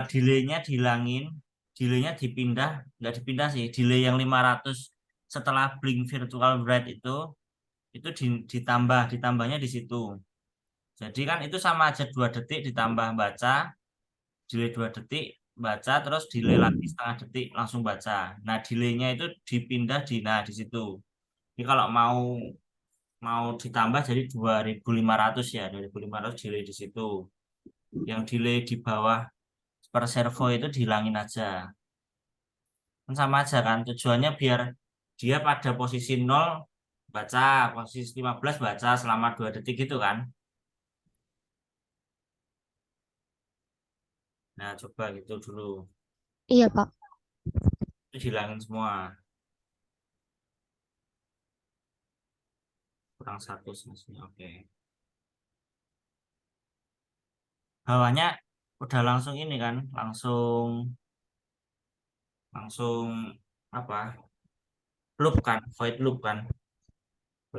A: delaynya dihilangin, delaynya dipindah, nggak dipindah sih, delay yang 500 setelah blink virtual bright itu ditambahnya di situ. Jadi kan itu sama aja 2 detik ditambah baca, delay 2 detik baca, terus delay lagi setengah detik langsung baca. Nah, delaynya itu dipindah di situ. Jadi kalau mau mau ditambah jadi 2.500 ya, 2.500 delay di situ. Yang delay di bawah per servo itu dihilangin aja. Kan sama aja kan tujuannya biar dia pada posisi 0 baca, posisi 15 baca selama 2 detik gitu kan. Nah, coba gitu dulu.
B: Iya Pak.
A: Itu dihilangin semua. Kurang satu semestinya. Oke. Bawahnya udah langsung ini kan, langsung langsung apa? Loop kan, void loop kan.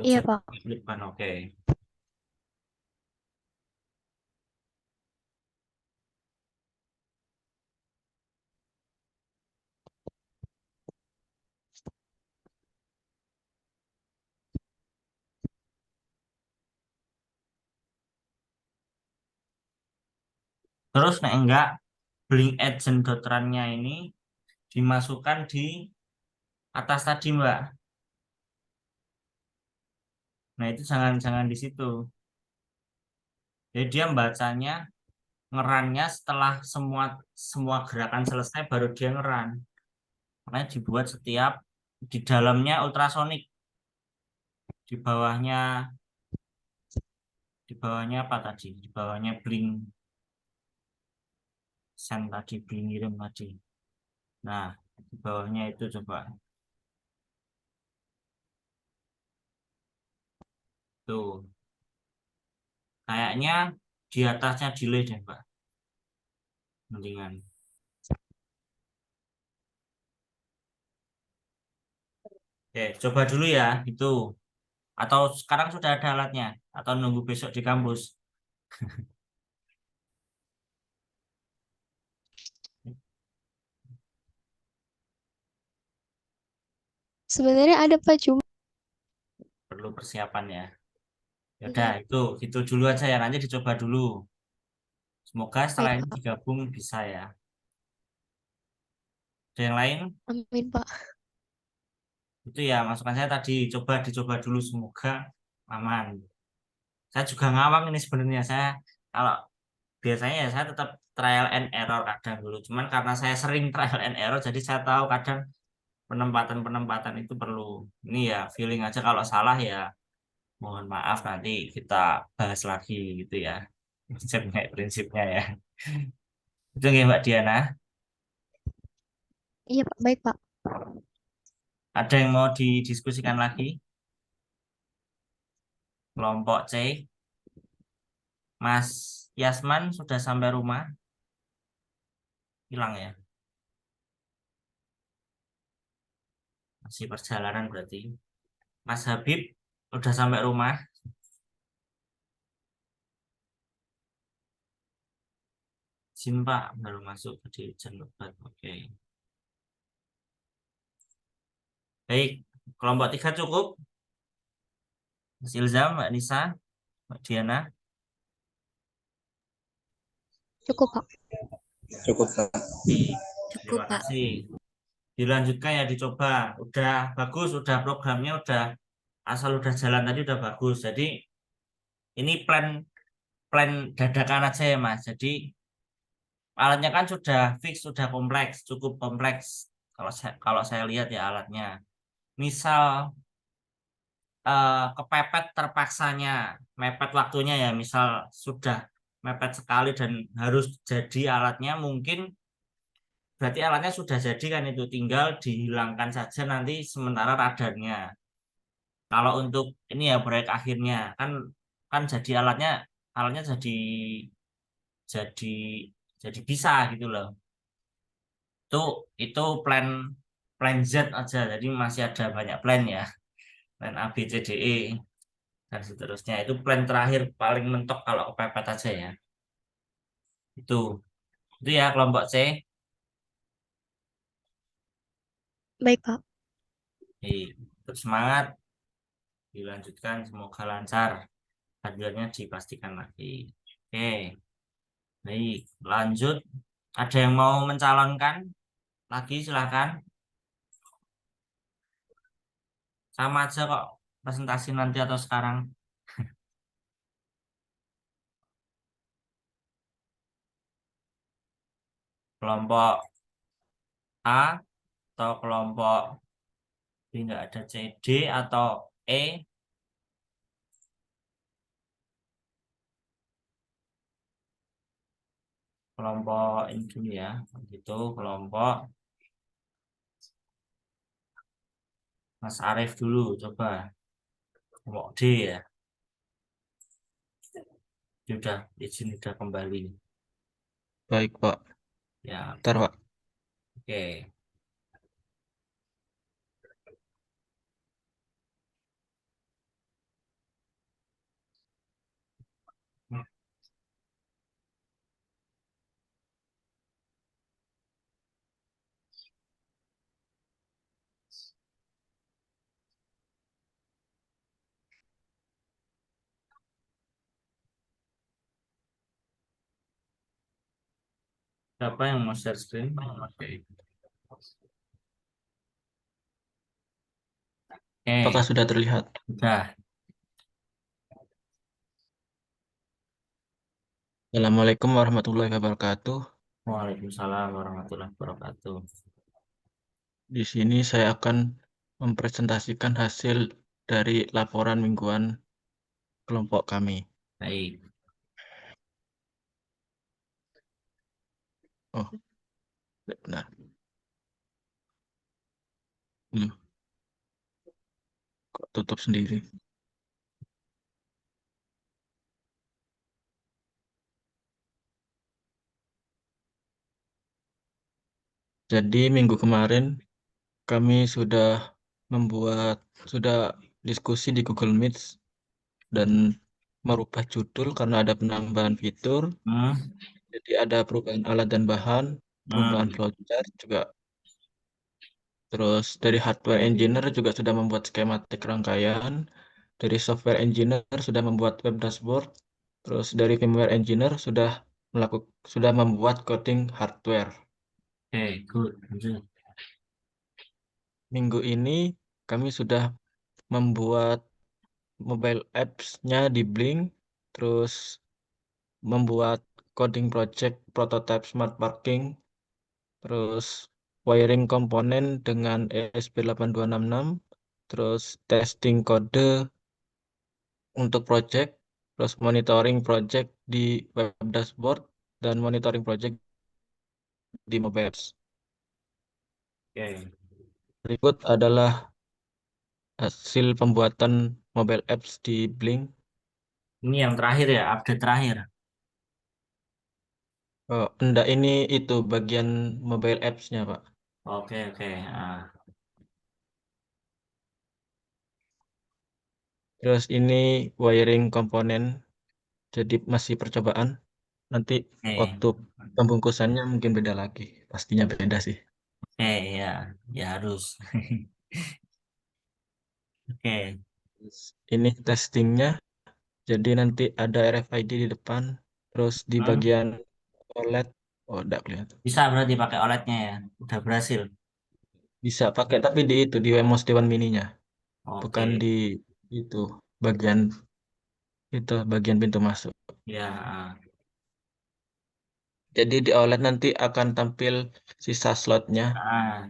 B: Iya
A: Project
B: Pak.
A: void loop kan. Oke. Terus nek enggak blink agent dotrannya ini dimasukkan di atas tadi Mbak. Nah, itu jangan jangan di situ. Jadi dia membacanya ngerannya setelah semua semua gerakan selesai baru dia ngeran. Makanya dibuat setiap di dalamnya ultrasonik, di bawahnya apa tadi? Di bawahnya blink send tadi, blink ngirim tadi. Nah, di bawahnya itu coba tuh. Kayaknya di atasnya delay deh, Mbak. Mendingan. Oke, coba dulu ya itu. Atau sekarang sudah ada alatnya atau nunggu besok di kampus.
B: Sebenarnya ada Pak cuma
A: Perlu persiapan ya. Ya udah
B: iya.
A: itu dulu aja ya, nanti dicoba dulu. Semoga setelah
B: Baik
A: ini
B: Pak.
A: digabung bisa ya. Ada yang lain?
B: Amin Pak.
A: Itu ya masukan saya tadi, dicoba dulu semoga aman. Saya juga ngawang ini sebenarnya, saya kalau biasanya ya saya tetap trial and error kadang dulu. Cuman karena saya sering trial and error jadi saya tahu kadang penempatan-penempatan itu perlu. Ini ya feeling aja, kalau salah ya mohon maaf, nanti kita bahas lagi gitu ya. Prinsipnya ya. Itu nggih Mbak Diana.
B: Iya Pak. Baik Pak.
A: Ada yang mau didiskusikan lagi? Kelompok C, Mas Yasman sudah sampai rumah? Hilang ya? Masih perjalanan berarti. Mas Habib udah sampai rumah? Simpa baru masuk ke Dirjen Lebat. Oke. Baik, kelompok 3 cukup. Mas Ilzam, Mbak Nisa, Mbak Diana.
B: Cukup, Pak.
D: Cukup, Pak.
A: Oke,
F: Cukup,
A: terima
F: Pak.
A: kasih. Dilanjutkan ya, dicoba. Udah bagus, udah programnya udah asal udah jalan tadi udah bagus. Jadi ini plan plan dadakan aja ya Mas. Jadi alatnya kan sudah fix, sudah kompleks, cukup kompleks. Kalau saya lihat ya alatnya. Misal kepepet terpaksanya, mepet waktunya ya. Misal sudah mepet sekali dan harus jadi alatnya mungkin berarti alatnya sudah jadi kan itu tinggal dihilangkan saja nanti sementara radarnya. Kalau untuk ini ya proyek akhirnya kan kan jadi alatnya jadi jadi bisa gitu loh. Itu itu plan plan Z aja. Jadi masih ada banyak plan ya. Plan A B C D E dan seterusnya. Itu plan terakhir paling mentok kalau kepepet aja ya. Itu. Itu ya kelompok C.
B: Baik, Pak.
A: Terus semangat dilanjutkan semoga lancar. Hadirnya dipastikan lagi. Oke. Baik, lanjut. Ada yang mau mencalonkan lagi silahkan. Sama aja kok presentasi nanti atau sekarang. Kelompok A atau kelompok B nggak ada C, D atau E. Kelompok ini dulu ya. Gitu, kelompok Mas Arief dulu coba. Kelompok D ya. Sudah izin sudah kembali.
G: Baik, Pak.
A: Ya,
G: Ntar, Pak.
A: oke. Siapa yang mau share screen? Oke.
G: Apakah
A: Oke,
G: sudah terlihat?
A: sudah.
G: Assalamualaikum warahmatullahi wabarakatuh.
A: Waalaikumsalam warahmatullahi wabarakatuh.
G: Di sini saya akan mempresentasikan hasil dari laporan mingguan kelompok kami.
A: Baik.
G: Oh, benar. Kok tutup sendiri? Jadi minggu kemarin kami sudah diskusi di Google Meet dan merubah judul karena ada penambahan fitur.
A: Hmm.
G: Jadi ada perubahan alat dan bahan, perubahan
A: Hmm.
G: flowchart juga. Terus dari hardware engineer juga sudah membuat skematik rangkaian. Dari software engineer sudah membuat web dashboard. Terus dari firmware engineer sudah membuat coding hardware.
A: Oke, good. Lanjut.
G: Minggu ini kami sudah membuat mobile apps-nya di Blink, terus membuat coding project prototype smart parking, terus wiring komponen dengan ESP8266, terus testing kode untuk project, terus monitoring project di web dashboard, dan monitoring project di mobile apps.
A: Oke.
G: Berikut adalah hasil pembuatan mobile apps di Blink.
A: Ini yang terakhir ya, update terakhir.
G: Oh, enggak, ini itu bagian mobile apps-nya, Pak.
A: Oke, oke.
G: Terus ini wiring komponen, jadi masih percobaan. Nanti
A: Oke,
G: waktu pembungkusannya mungkin beda lagi. Pastinya beda sih.
A: oke, ya, ya harus. Oke,
G: Terus ini testingnya, jadi nanti ada RFID di depan. Terus di
A: Hmm,
G: bagian OLED, oh enggak kelihatan.
A: bisa berarti pakai OLED-nya ya. Udah berhasil.
G: Bisa pakai, tapi di itu, di Wemos Dewan Mininya. Bukan
A: Oke,
G: di itu, bagian bagian pintu masuk.
A: ya.
G: Jadi di OLED nanti akan tampil sisa slotnya.
A: Ah,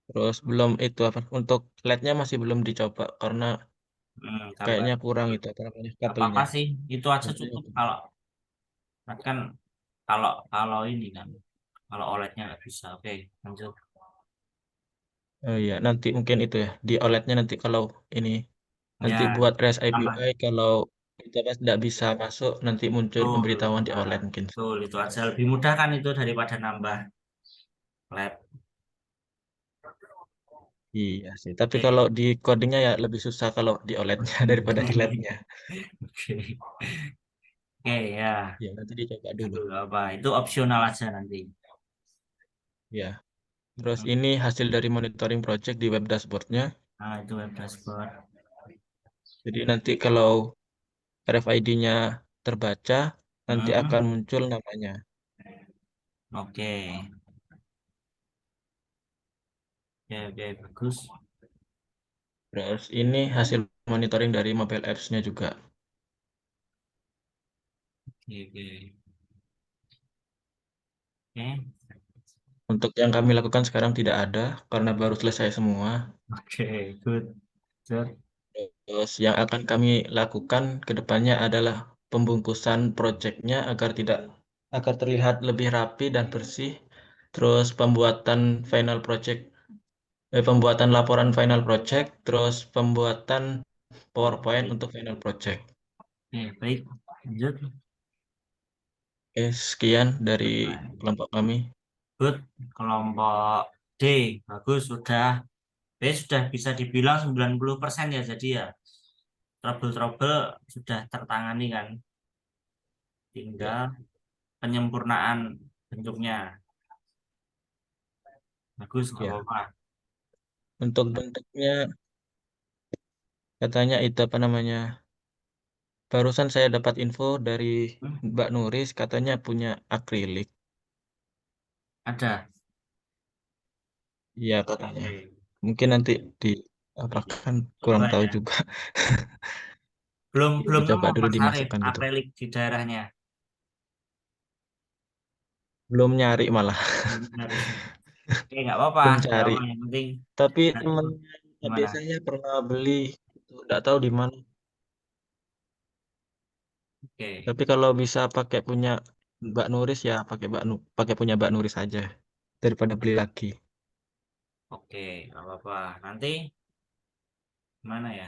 G: Terus belum itu apa untuk LED-nya masih belum dicoba karena
A: karena
G: kayaknya kurang itu apa namanya
A: nggak apa-apa
G: kabelnya.
A: sih. Itu aja
G: Kabelnya
A: cukup
G: kurang.
A: kalau kan kalau kalau ini kan kalau OLED-nya nggak bisa. Oke, lanjut.
G: Oh iya, nanti mungkin itu ya di OLED-nya nanti kalau ini nanti
A: Ya,
G: buat REST
A: tambah.
G: API kalau kita pas tidak bisa masuk nanti muncul
A: Betul.
G: pemberitahuan di
A: Nah,
G: OLED mungkin.
A: betul itu aja lebih mudah kan itu daripada nambah LED.
G: Iya sih, tapi kalau
A: Oke.
G: di codingnya ya lebih susah kalau di OLED-nya daripada di LED-nya.
A: Oke. Oke, ya.
G: Ya nanti dicoba dulu.
A: Itu apa? Itu opsional aja nanti.
G: Ya, terus
A: Hmm.
G: ini hasil dari monitoring project di web dashboard-nya.
A: Nah, itu web dashboard.
G: Jadi nanti kalau RFID-nya terbaca, nanti akan
A: Hmm.
G: muncul namanya.
A: Oke. Oke, oke, bagus.
G: Terus ini hasil monitoring dari mobile apps-nya juga.
A: Oke, oke. Oke.
G: Untuk yang kami lakukan sekarang tidak ada karena baru selesai semua.
A: Oke, good. Good.
G: Terus yang akan kami lakukan ke depannya adalah pembungkusan proyeknya agar terlihat lebih rapi dan bersih. Terus pembuatan laporan final project, terus pembuatan PowerPoint
A: Oke,
G: untuk final project.
A: oke, baik. Lanjut.
G: Oke, sekian dari kelompok kami.
A: Good. Kelompok D. Bagus, sudah. B sudah bisa dibilang 90% ya. Jadi ya, trouble-trouble sudah tertangani kan.
G: Ya.
A: Tinggal penyempurnaan bentuknya. Bagus, nggak
G: Ya,
A: apa-apa.
G: untuk bentuknya katanya itu apa namanya? Barusan saya dapat info dari
A: Hmm,
G: Mbak Nuris katanya punya akrilik.
A: ada.
G: Iya katanya.
A: Oke.
G: Mungkin nanti di apa
A: Baik.
G: kan kurang
A: Coba
G: tahu
A: ya.
G: juga.
A: Belum belum
G: Dicoba
A: nemu
G: dulu
A: Mas Arif
G: dimasukkan gitu.
A: akrilik di daerahnya.
G: Belum nyari malah.
A: Belum nyari. Oke, nggak apa-apa.
G: Belum
A: Nggak
G: cari.
A: apa. Yang penting
G: Tapi
A: nah,
G: temen adik
A: gimana?
G: saya pernah beli. Tidak tahu di mana.
A: Oke,
G: Tapi kalau bisa pakai punya Mbak Nuris ya pakai punya Mbak Nuris aja daripada beli lagi.
A: oke, nggak apa-apa. Nanti gimana ya?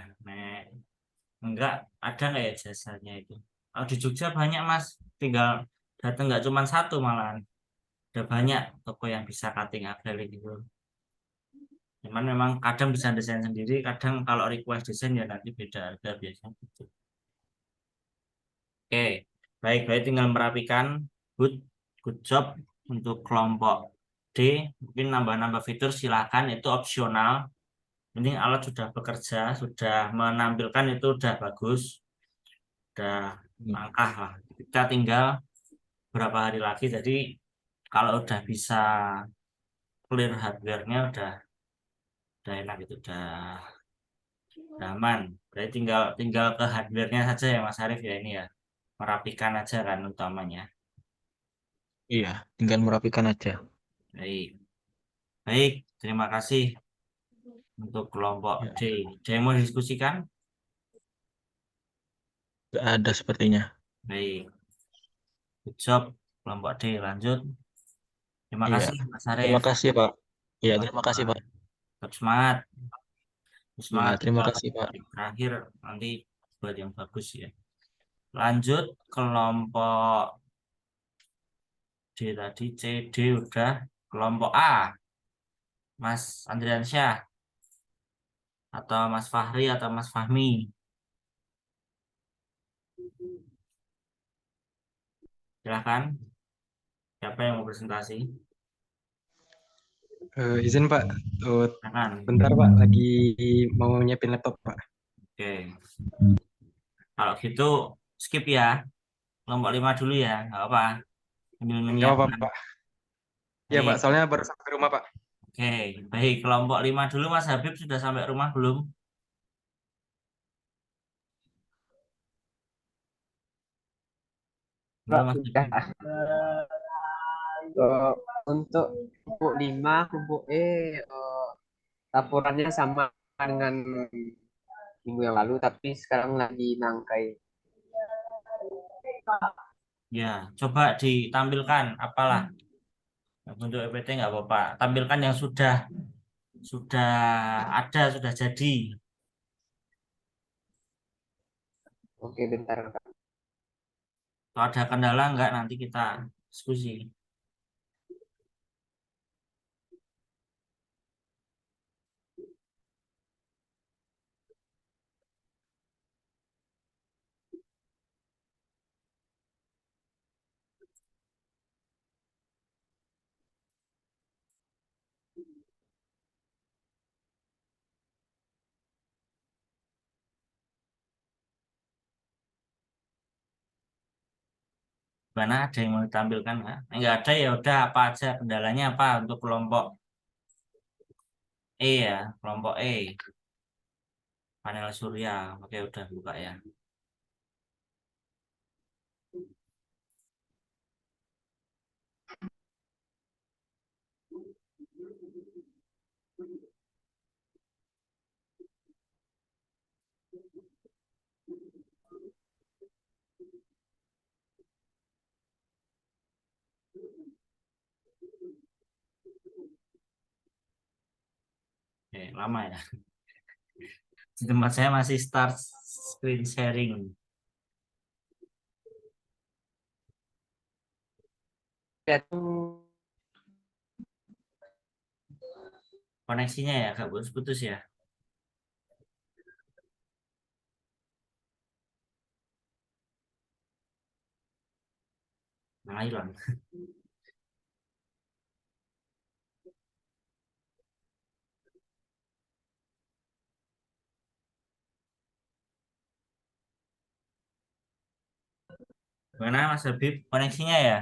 A: Enggak ada nggak ya jasanya itu? Oh, di Jogja banyak Mas. Tinggal datang nggak cuma satu malahan. Ada banyak toko yang bisa cutting akrilik itu. Cuman memang kadang bisa desain sendiri, kadang kalau request desain ya nanti beda harga biasanya gitu. Oke, baik, berarti tinggal merapikan. Good, good job untuk kelompok D. Mungkin nambah-nambah fitur silakan, itu opsional. Ini alat sudah bekerja, sudah menampilkan itu udah bagus, udah
G: Hmm.
A: langkah lah. Kita tinggal berapa hari lagi, jadi kalau udah bisa clear hardware-nya udah enak itu, udah aman. Berarti tinggal tinggal ke hardware-nya saja ya Mas Arif ya ini ya, merapikan aja kan utamanya.
G: Iya, tinggal merapikan aja.
A: Baik, baik, terima kasih untuk kelompok
G: Ya,
A: D. Ada yang mau diskusikan?
G: nggak ada sepertinya.
A: Baik, good job kelompok D. Lanjut. Terima
G: Iya,
A: kasih Mas
G: terima
A: Arief.
G: kasih Pak. Iya, terima kasih Pak.
A: Wah, tetap semangat.
G: Iya,
A: Semangat
G: terima
A: buat
G: kasih Pak.
A: yang terakhir nanti buat yang bagus ya. Lanjut kelompok D tadi, C, D udah. Kelompok A, Mas Andriansyah atau Mas Fahri atau Mas Fahmi. Silahkan. Siapa yang mau presentasi?
H: Izin Pak,
A: Silahkan.
H: bentar Pak, lagi mau nyiapin laptop Pak.
A: Oke. Kalau gitu skip ya. Kelompok 5 dulu ya. Nggak apa. Sambil
H: Nggak apa-apa
A: menyiapkan.
H: Pak. Iya Pak,
A: Baik.
H: soalnya baru sampai rumah Pak.
A: Oke. Baik. Kelompok 5 dulu Mas Habib sudah sampai rumah belum? Belum
I: Pak,
A: Mas
I: sudah.
A: Habib.
I: Untuk kelompok 5, kelompok laporannya sama dengan minggu yang lalu, tapi sekarang lagi nangkai.
A: Ya, coba ditampilkan apalah. Untuk EPT nggak apa-apa. Tampilkan yang sudah ada, sudah jadi.
I: Oke, bentar Kak.
A: Kalau ada kendala nggak nanti kita diskusi. Mana ada yang mau ditampilkan nggak? Nggak ada ya udah apa aja kendalanya apa untuk kelompok E ya, kelompok E panel surya. Oke udah buka ya. Oke lama ya. Di tempat saya masih start screen sharing.
I: Lihat.
A: Koneksinya ya agak putus-putus ya. Nah, hilang. Gimana Mas Habib koneksinya ya?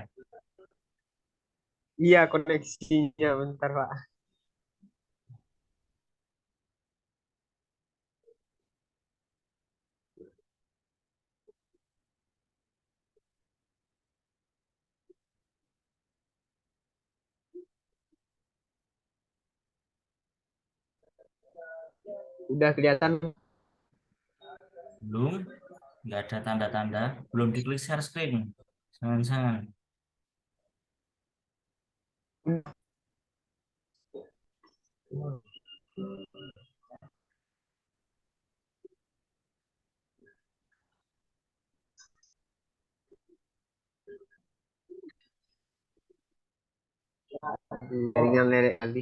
I: Iya, koneksinya bentar Pak. Udah kelihatan.
A: Belum. Nggak ada tanda-tanda. Belum diklik share screen. Jangan-jangan.
I: Jaringan lelek lagi.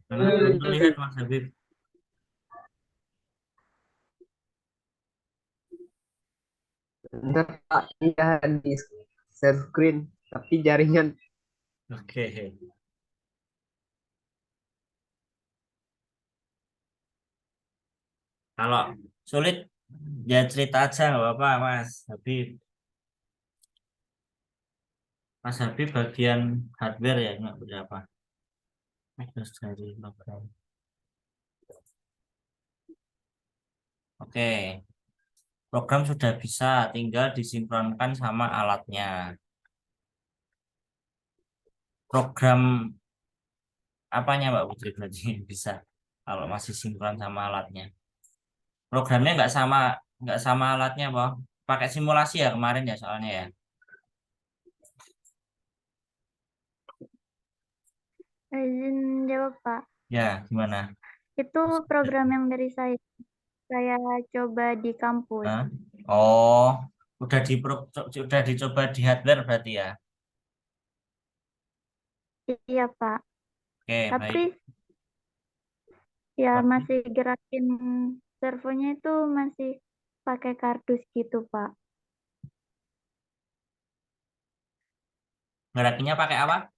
A: Karena belum terlihat Mas Habib.
I: Bentar Pak, iya di share screen, tapi jaringan.
A: Oke. Kalau sulit ya cerita aja nggak apa-apa Mas Habib. Mas Habib bagian hardware ya nggak berapa. Terus dari program. Oke. Program sudah bisa, tinggal disinkronkan sama alatnya. Program apanya Mbak Putri berarti bisa kalau masih sinkron sama alatnya. Programnya nggak sama alatnya, Pak. pakai simulasi ya kemarin ya soalnya ya.
E: Izin jawab, Pak.
A: Ya, gimana?
E: Itu program yang dari saya coba di kampus.
A: Hah? Oh, udah dicoba di hardware berarti ya.
E: Iya, Pak.
A: Oke,
E: Tapi
A: baik.
E: ya
A: Tapi
E: masih gerakin servonya itu masih pakai kardus gitu, Pak.
A: gerakinnya pakai apa?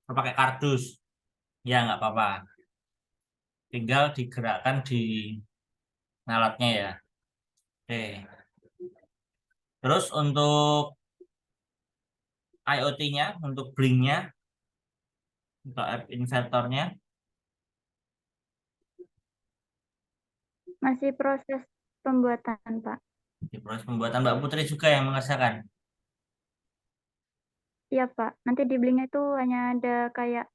A: Pakai kardus. Ya, nggak apa-apa. Tinggal digerakkan di alatnya ya. Oke. Terus untuk IoT-nya, untuk Blink-nya, untuk app invertornya,
E: Masih proses pembuatan, Pak.
A: di proses pembuatan Mbak Putri juga yang mengerjakan.
E: Iya, Pak. Nanti di Blink itu hanya ada kayak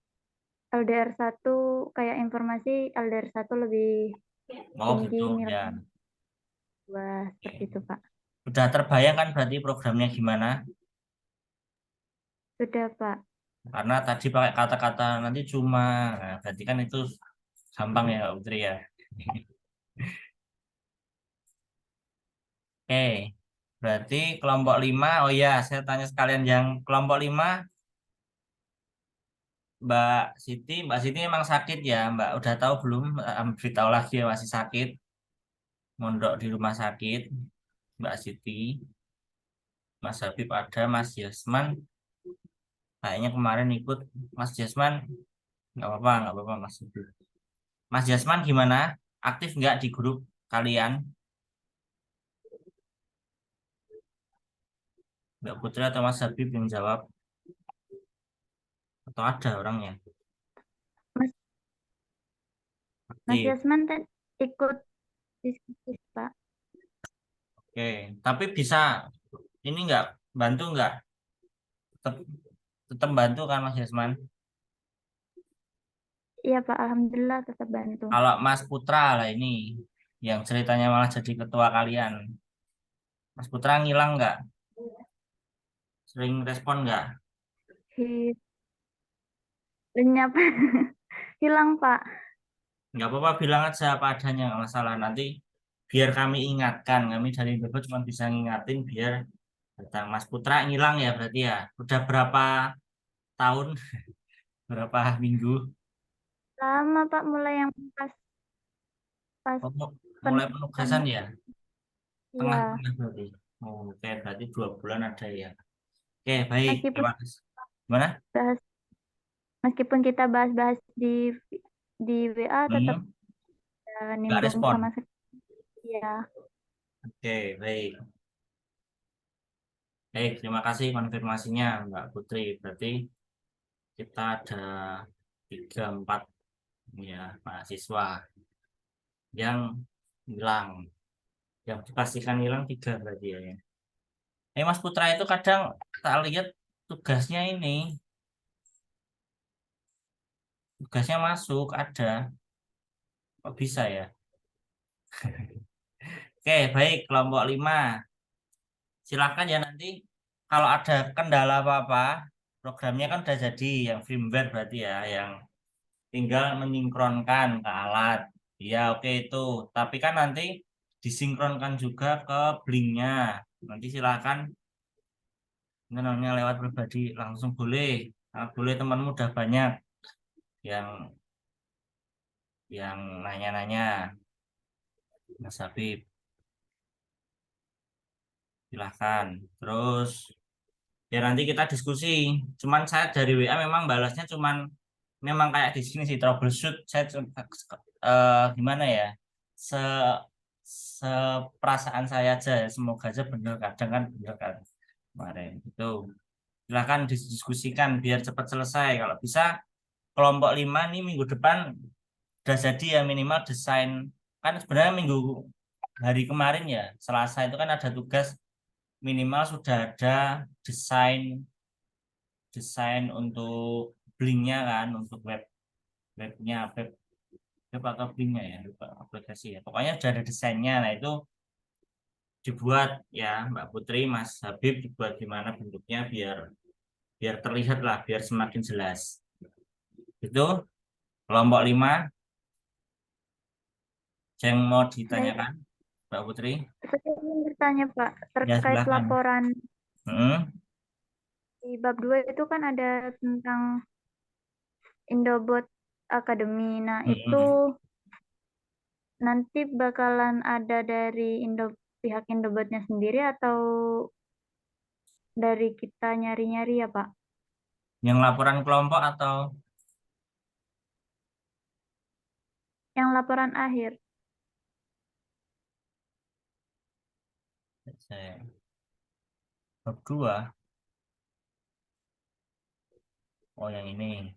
E: LDR1, kayak informasi LDR1 lebih
A: Oh
E: tinggi
A: gitu
E: nilai
A: ya.
E: seperti itu, Pak.
A: Sudah terbayang kan berarti programnya gimana?
E: Sudah, Pak.
A: Karena tadi pakai kata-kata nanti cuma, nah, berarti kan itu gampang ya Mbak Putri ya. Oke, berarti kelompok 5, oh ya saya tanya sekalian yang kelompok 5, Mbak Siti emang sakit ya Mbak, udah tahu belum? Beritahu lagi ya masih sakit, mondok di rumah sakit, Mbak Siti, Mas Habib ada, Mas Yasman, kayaknya kemarin ikut, Mas Yasman, nggak apa-apa Mas Habib. Mas Yasman gimana? Aktif nggak di grup kalian? Mbak Putri atau Mas Habib yang jawab? Atau ada orangnya?
E: Mas
A: Aktif.
E: Yasman ikut diskusi, Pak.
A: Oke, tapi bisa ini nggak bantu nggak? Tetap tetap bantu kan Mas Yasman?
E: Iya, Pak. Alhamdulillah tetap bantu.
A: Kalau Mas Putra lah ini yang ceritanya malah jadi ketua kalian. Mas Putra ngilang nggak? Sering respon nggak?
E: Hi- Lenyap. Hilang, Pak.
A: Nggak apa-apa bilang aja apa adanya nggak masalah. Nanti biar kami ingatkan, kami dari Bebo cuma bisa ngingatin biar datang. Mas Putra ngilang ya berarti ya. Udah berapa tahun? Berapa minggu?
E: Lama, Pak, mulai yang pas
A: Oh, mulai
E: penugasan.
A: penugasan ya?
E: Iya.
A: Tengah-tengah berarti. Oh, oke, berarti 2 bulan ada ya. Oke, baik.
E: Meskipun
A: Terima kasih. Gimana?
E: bahas meskipun kita bahas-bahas di WA tetap
A: Hmm, nggak
E: nimbrung
A: respon.
E: sama sekali. Iya.
A: Oke, baik. Baik, terima kasih konfirmasinya Mbak Putri. Berarti kita ada 3-4 ya mahasiswa yang hilang. Yang dipastikan hilang 3 berarti ya. Mas Putra itu kadang tak lihat tugasnya ini. Tugasnya masuk, ada. Kok bisa ya? Oke, baik. Kelompok 5. Silakan ya nanti kalau ada kendala apa-apa, programnya kan udah jadi yang firmware berarti ya, yang tinggal menyinkronkan ke alat. Ya, oke itu. Tapi kan nanti disinkronkan juga ke Blink-nya. Nanti silakan namanya lewat pribadi langsung boleh. Nah, boleh temanmu udah banyak yang nanya-nanya. Mas Habib, silahkan. Terus ya nanti kita diskusi. Cuman saya dari WA memang balasnya cuman memang kayak di sini sih troubleshoot. Saya gimana ya? Se Seperasaan saya aja ya. Semoga aja bener kadang kan bener kan kemarin itu. Silahkan didiskusikan biar cepat selesai. Kalau bisa kelompok 5 nih minggu depan udah jadi ya minimal desain kan sebenarnya minggu hari kemarin ya Selasa itu kan ada tugas minimal sudah ada desain desain untuk Blink-nya kan untuk webnya web atau Blink-nya ya lupa aplikasi ya pokoknya sudah ada desainnya nah itu dibuat ya Mbak Putri, Mas Habib, dibuat gimana bentuknya biar biar terlihat lah, biar semakin jelas. Itu kelompok 5 yang mau
E: Baik,
A: ditanyakan Mbak Putri.
E: saya ingin bertanya Pak,
A: Ya
E: terkait
A: silahkan.
E: laporan
A: Mm-mm.
E: di bab 2 itu kan ada tentang Indobot Academy. Nah, itu
A: Mm-mm.
E: nanti bakalan ada dari pihak Indobotnya sendiri atau dari kita nyari-nyari ya Pak?
A: Yang laporan kelompok atau
E: Yang laporan akhir.
A: saya bab 2? Oh yang ini.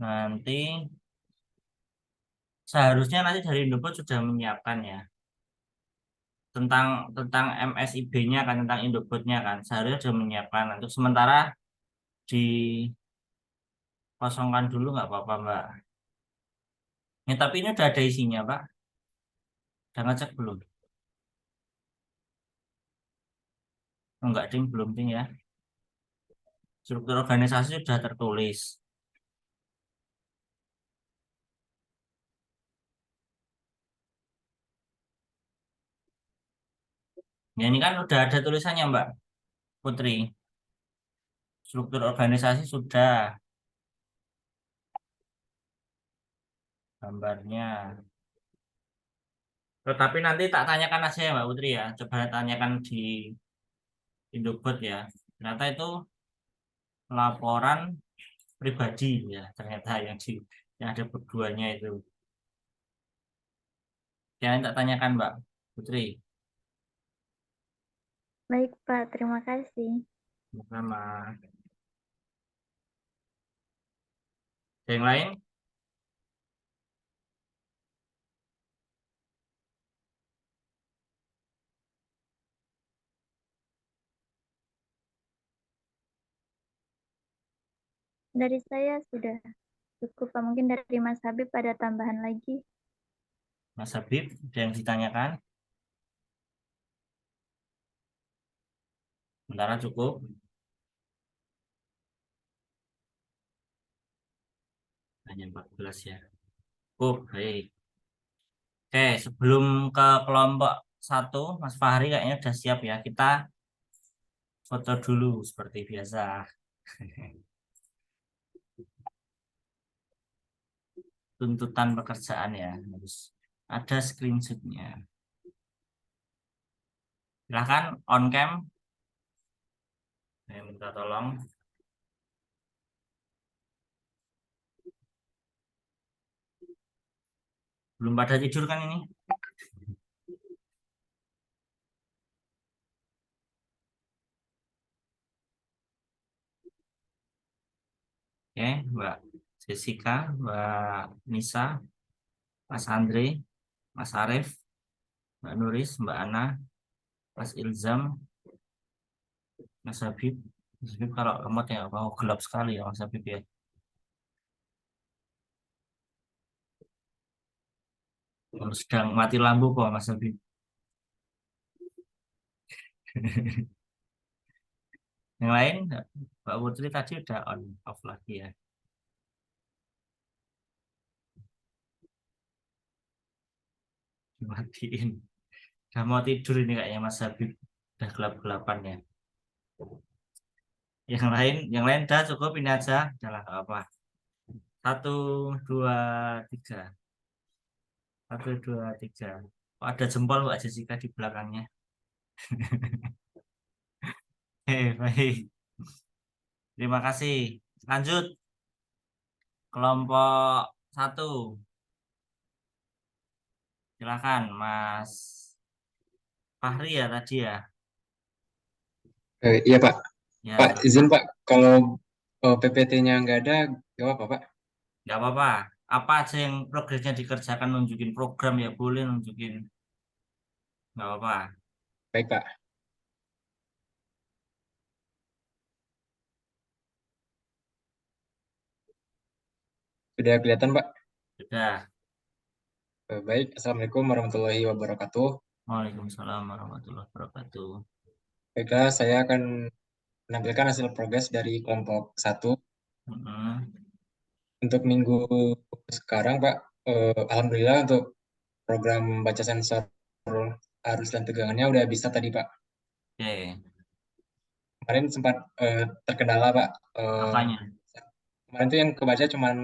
A: Nanti seharusnya nanti dari Indobot sudah menyiapkan ya tentang tentang MSIB-nya kan, tentang Indobotnya kan seharusnya sudah menyiapkan. Untuk sementara dikosongkan dulu nggak apa-apa Mbak. Ya tapi ini udah ada isinya Pak. Udah ngecek belum? Oh, enggak ding, belum ding ya. Struktur organisasi sudah tertulis. Ya ini kan udah ada tulisannya Mbak Putri. Struktur organisasi sudah gambarnya. Tetapi nanti tak tanyakan aja ya Mbak Putri ya. Coba tanyakan di Indobot ya. Ternyata itu laporan pribadi ya. Ternyata yang ada berduanya itu. Yang tak tanyakan Mbak Putri.
E: Baik Pak, terima kasih.
A: Sama. Yang lain?
E: Dari saya sudah cukup Pak. Mungkin dari Mas Habib ada tambahan lagi.
A: Mas Habib, ada yang ditanyakan? Sementara cukup. Hanya 14 ya. Cukup, baik. Oke, sebelum ke kelompok 1, Mas Fahri kayaknya udah siap ya. Kita foto dulu seperti biasa. Tuntutan pekerjaan ya, harus ada screenshotnya. Silahkan on cam. Saya minta tolong. Belum pada tidur kan ini? Oke, Mbak Jessica, Mbak Nisa, Mas Andre, Mas Arief, Mbak Nuris, Mbak Ana, Mas Ilzam, Mas Habib. Mas Habib kalau remote ya mau gelap sekali ya Mas Habib ya. Sedang mati lampu kok Mas Habib. Yang lain, Mbak Putri tadi udah on off lagi ya. Dimatiin. Udah mau tidur ini kayaknya Mas Habib. Udah gelap-gelapan ya. Yang lain udah cukup ini aja. Udah nggak apa. 1, 2, 3. 1, 2, 3. Oh, ada jempol Mbak Jessica di belakangnya. Baik. Terima kasih. Lanjut kelompok 1. Silakan Mas Fahri ya tadi ya.
H: Iya Pak.
A: Ya,
H: Pak, izin
A: silakan.
H: Pak, kalau PPT-nya nggak ada, nggak apa-apa Pak.
A: Nggak apa-apa. Apa aja yang progresnya dikerjakan, nunjukin program ya boleh, nunjukin. Nggak apa-apa.
H: Baik Pak. Sudah kelihatan Pak?
A: Sudah.
H: Baik, Assalamualaikum warahmatullahi wabarakatuh.
A: Waalaikumsalam warahmatullahi wabarakatuh.
H: Baiklah, saya akan menampilkan hasil progres dari kelompok 1.
A: Mm-mm.
H: Untuk minggu sekarang, Pak, Alhamdulillah untuk program baca sensor arus dan tegangannya udah bisa tadi, Pak.
A: Oke,
H: Kemarin sempat terkendala, Pak.
A: apanya?
H: Kemarin tuh yang kebaca cuman,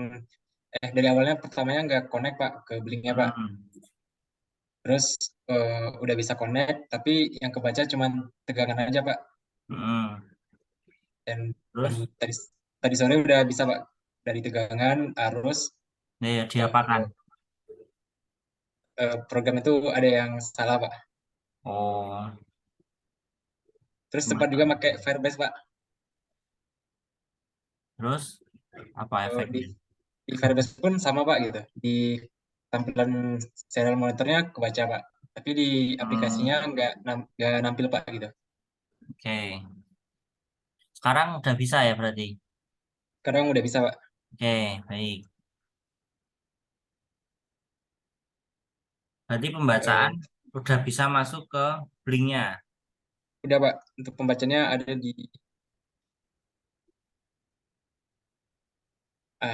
H: dari awalnya pertamanya nggak connect, Pak, ke blinknya, Pak.
A: Mm.
H: Terus udah bisa connect, tapi yang kebaca cuman tegangan aja, Pak.
A: Mm.
H: Dan
A: Terus,
H: tadi tadi sore udah bisa, Pak, dari tegangan arus
A: ya diapakan?
H: eh, program itu ada yang salah, Pak.
A: Oh,
H: Terus sempat juga
A: gimana?
H: pakai Firebase, Pak.
A: Terus, apa
H: Eh, di
A: efeknya?
H: di Firebase pun sama, Pak, gitu. Di tampilan serial monitornya kebaca, Pak. Tapi di aplikasinya
A: Hmm,
H: nggak nampil, Pak, gitu.
A: oke. Sekarang udah bisa ya berarti?
H: Sekarang udah bisa, Pak.
A: Oke, baik. Berarti pembacaan
H: Eh,
A: udah bisa masuk ke blinknya.
H: udah, Pak. Untuk pembacanya ada di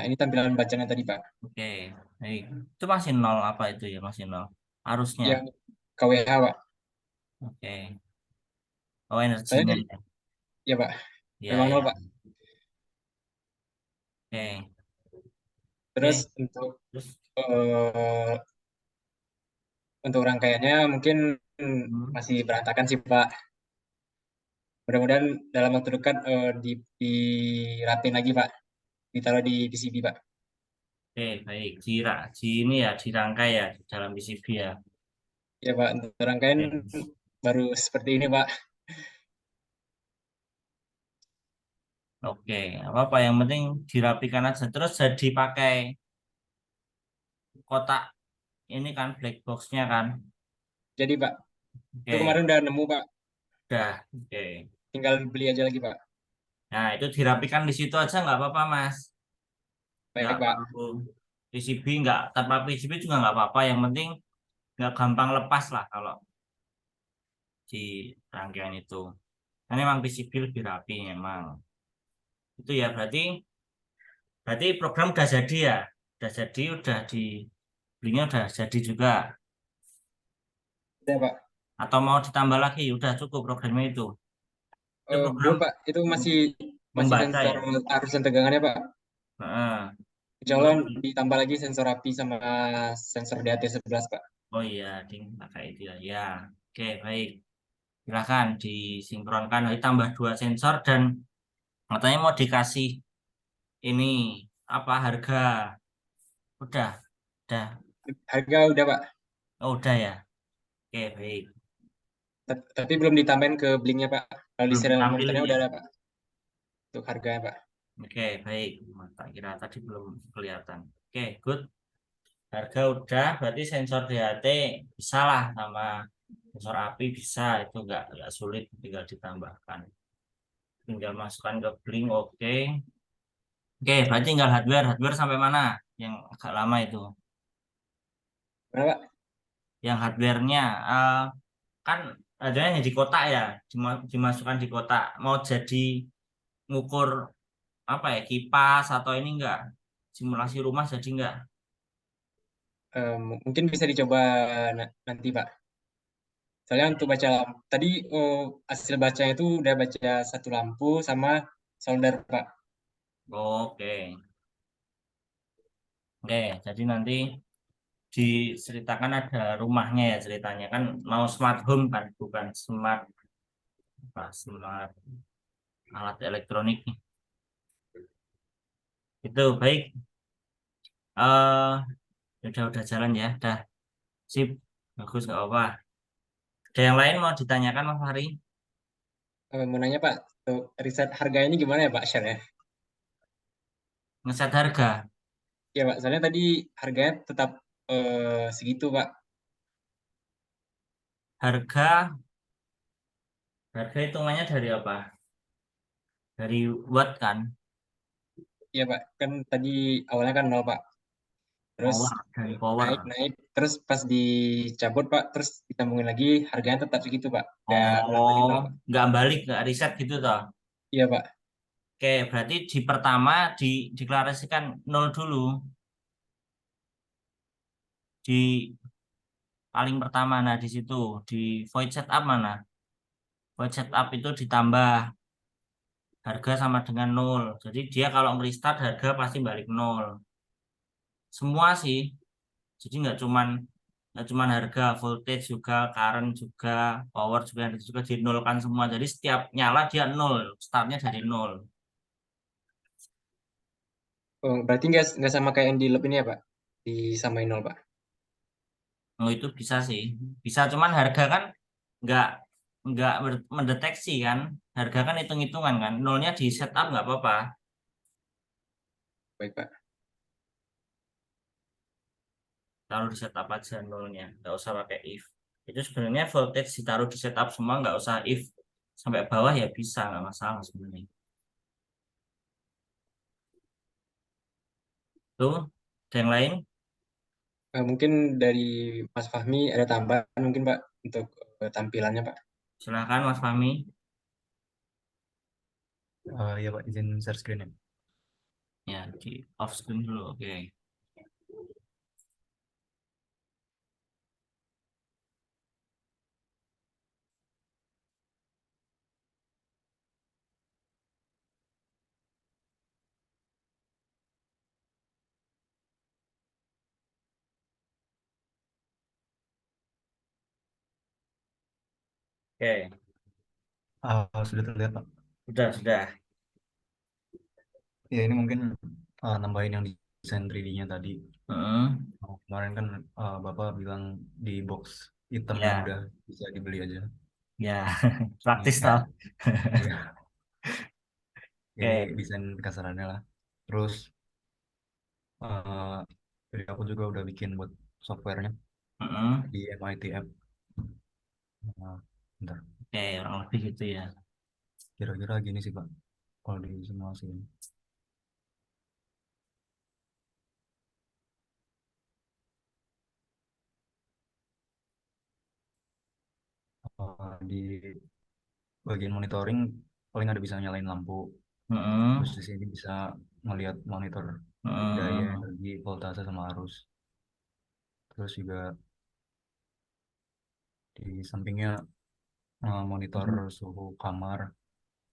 H: ini tampilan bacanya tadi, Pak.
A: Oke, baik. Itu masih nol apa itu ya? Masih nol. Arusnya.
H: Yang KWH, Pak.
A: Oke. Oh,
H: Saya
A: energinya
H: dari,
A: ya.
H: ya, Pak.
A: Ya,
H: Memang nol,
A: ya.
H: Pak.
A: Oke.
H: Terus
A: Oke. Terus,
H: eh, untuk rangkaiannya mungkin
A: hmm,
H: masih berantakan sih, Pak. Mudah-mudahan dalam waktu dekat dirapiin lagi, Pak. Ditaruh di PCB, Pak.
A: oke, baik. Di ini ya, dirangkai ya di dalam PCB ya.
H: Ya, Pak. Untuk rangkaian
A: Oke.
H: baru seperti ini, Pak.
A: Oke, apa-apa yang penting dirapikan aja. Terus jadi pakai kotak ini kan black boxnya kan.
H: Jadi, Pak, itu
A: Oke,
H: kemarin udah nemu, Pak.
A: udah. Oke.
H: Tinggal beli aja lagi, Pak.
A: Nah, itu dirapikan di situ aja nggak apa-apa, Mas. Nggak
H: Baik, Pak.
A: perlu PCB, nggak tanpa PCB juga nggak apa-apa. Yang penting nggak gampang lepas lah kalau di rangkaian itu. Karena memang PCB lebih rapi memang. Itu ya berarti program udah jadi ya. Udah jadi, udah di linknya udah jadi juga.
H: Udah, Pak.
A: Atau mau ditambah lagi, udah cukup programnya itu. Itu program
H: Belum, Pak. Itu masih masih
A: membaca
H: sensor
A: ya.
H: arus dan tegangannya, Pak.
A: Heeh.
H: Insya Allah
A: Belum.
H: ditambah lagi sensor api sama sensor DAT11, Pak.
A: Oh iya, ding pakai itu ya. Ya, oke baik. Silakan disinkronkan. Tambah 2 sensor dan katanya mau dikasih ini apa harga? Udah.
H: Harga udah, Pak.
A: Oh udah ya. Oke baik.
H: Tapi belum ditambahin ke blinknya, Pak. Kalau di
A: Belum
H: serial
A: ditampilin
H: monitornya
A: ya.
H: udah ada, Pak. Untuk harganya, Pak.
A: Oke baik. Tak kira tadi belum kelihatan. Oke good. Harga udah. Berarti sensor DHT bisa lah sama sensor api bisa. Itu nggak sulit. Tinggal ditambahkan. Tinggal masukkan ke blink. Oke. Oke, berarti tinggal hardware sampai mana? Yang agak lama itu.
H: Mana, Pak?
A: Yang hardware-nya kan adanya di kotak ya, dimasukkan di kotak. Mau jadi ngukur apa ya, kipas atau ini enggak? Simulasi rumah jadi enggak?
H: Mungkin bisa dicoba nanti, Pak. Soalnya untuk baca tadi hasil bacanya itu udah baca satu lampu sama solder, Pak.
A: Oke. Oke, jadi nanti diceritakan ada rumahnya ya ceritanya kan mau smart home kan bukan smart alat elektronik itu baik. eh udah jalan ya, udah sip, bagus nggak apa. Ada yang lain mau ditanyakan Mas Fahri?
H: Mau nanya, Pak, untuk riset harga ini gimana ya, Pak, share-nya?
A: Ngeset harga,
H: Ya, Pak, soalnya tadi harganya tetap segitu, Pak.
A: harga harga hitungannya dari apa? Dari watt kan?
H: Ya, Pak, kan tadi awalnya kan nol, Pak. terus
A: dari power.
H: naik terus pas dicabut Pak, terus ditambungin lagi harganya tetap segitu Pak. Nggak menambah di nol,
A: Oh,
H: Pak.
A: nggak balik ke riset gitu toh.
H: Iya Pak.
A: Oke, berarti di pertama diklarasikan 0 dulu. Di paling pertama, nah di situ di void setup mana? Void setup itu ditambah harga sama dengan 0. Jadi dia kalau ngerestart harga pasti balik 0. Semua sih. Jadi nggak cuman harga, voltage juga, current juga, power juga dinolkan semua. Jadi setiap nyala dia 0, startnya dari 0.
H: Oh, berarti nggak sama kayak yang di lab ini ya Pak? Disamain nol Pak.
A: Oh itu bisa sih, bisa cuman harga kan nggak nggak mendeteksi kan, harga kan hitung-hitungan kan, nolnya di setup nggak apa-apa,
H: Baik Pak.
A: taruh di setup aja nolnya, nggak usah pakai if. Itu sebenarnya voltage ditaruh di setup semua, nggak usah if sampai bawah ya bisa, nggak masalah sebenarnya. Tuh, ada yang lain?
H: Mungkin dari Mas Fahmi ada tambahan mungkin Pak untuk tampilannya Pak.
A: Silakan Mas Fahmi.
J: Ya Pak, izin share screen ya.
A: Ya, di off screen dulu, oke. Oke,
J: Sudah terlihat Pak.
A: sudah.
J: Ya ini mungkin nambahin yang desain 3D-nya tadi.
A: Heeh.
J: Kemarin kan Bapak bilang di box item
A: Ya,
J: udah bisa dibeli aja.
A: ya, praktis
J: Ini,
A: tau.
J: ya, ini desain kasarannya lah. Terus dari aku juga udah bikin buat softwarenya
A: Heeh.
J: di MIT App. Bentar,
A: Oke, orang lebih gitu ya.
J: kira-kira gini sih Pak, kalau di simulasi ini. Di bagian monitoring paling ada bisa nyalain lampu.
A: Heeh.
J: Terus di sini bisa melihat monitor daya,
A: Heeh.
J: energi, voltase sama arus. Terus juga di sampingnya monitor suhu kamar,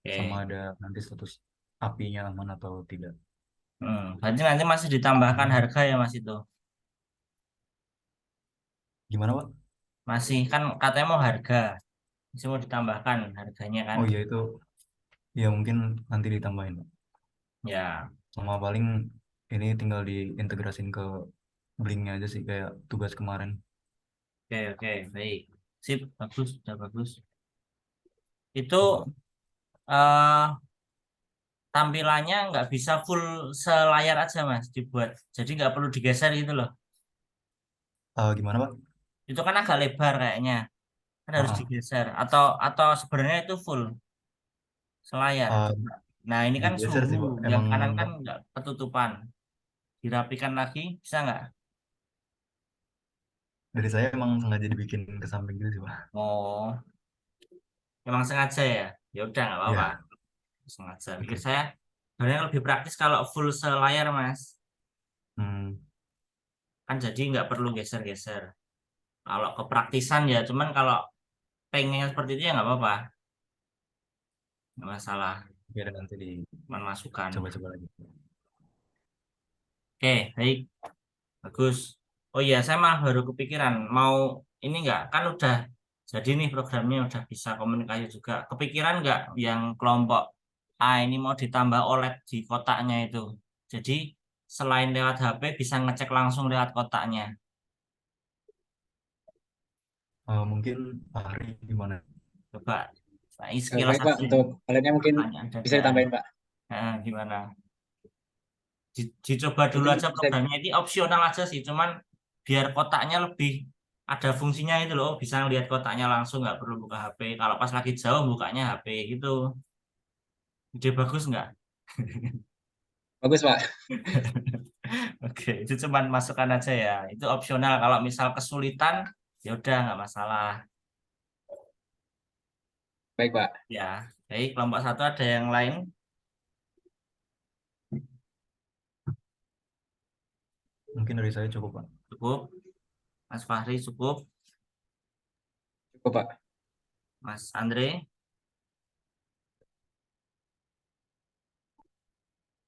J: sama
A: Oke.
J: ada nanti status apinya aman atau tidak.
A: Berarti nanti masih ditambahkan harga ya Mas itu?
J: Gimana Pak?
A: Masih kan katanya mau harga, masih mau ditambahkan harganya kan?
J: Oh iya itu, ya mungkin nanti ditambahin Pak.
A: Ya,
J: Sama paling ini tinggal diintegrasin ke Blink-nya aja sih kayak tugas kemarin.
A: oke, baik. Sip, bagus, sudah bagus. Itu eh tampilannya nggak bisa full selayar aja Mas dibuat, jadi nggak perlu digeser gitu loh.
J: Gimana Pak?
A: Itu kan agak lebar kayaknya, kan harus
J: Ah,
A: digeser atau sebenarnya itu full selayar.
J: ah,
A: Nah ini kan
J: digeser
A: suhu,
J: sih Pak.
A: yang
J: Emang
A: kanan kan nggak ketutupan, dirapikan lagi bisa nggak?
J: dari saya emang sengaja dibikin ke samping gitu sih Pak.
A: Oh, emang sengaja ya? Ya udah nggak apa-apa,
J: Ya,
A: sengaja. Pikir
J: oke.
A: saya sebenarnya lebih praktis kalau full selayar Mas,
J: Hmm,
A: kan jadi nggak perlu geser-geser. Kalau kepraktisan ya, cuman kalau pengen seperti itu ya nggak apa-apa, nggak masalah,
J: biar nanti
A: cuman masukan.
J: dicoba-coba lagi.
A: Oke, baik, bagus. Oh iya, saya malah baru kepikiran mau ini nggak, kan udah jadi nih programnya udah bisa komunikasi juga. Kepikiran nggak yang kelompok A ini mau ditambah OLED di kotaknya itu. Jadi selain lewat HP bisa ngecek langsung lewat kotaknya.
J: Mungkin Pak Hari gimana?
A: Coba, nah, ini sekilas
H: Baik Pak,
A: aja ini.
H: untuk kaliannya mungkin
A: Pertanyaan
H: bisa
A: dadaan.
H: ditambahin Pak.
A: Gimana? Dicoba dulu
H: Mungkin
A: aja
H: bisa
A: programnya, ini opsional aja sih, cuman biar kotaknya lebih ada fungsinya itu loh, bisa ngelihat kotaknya langsung, nggak perlu buka HP. Kalau pas lagi jauh bukanya HP gitu. Ide bagus nggak?
H: Bagus, Pak.
A: Oke, itu cuman masukan aja ya. Itu opsional. Kalau misal kesulitan, ya udah nggak masalah.
H: Baik, Pak.
A: Ya, baik. Kelompok 1 ada yang lain?
J: Mungkin dari saya cukup, Pak.
A: Cukup. Mas Fahri cukup.
H: Cukup, Pak.
A: Mas Andre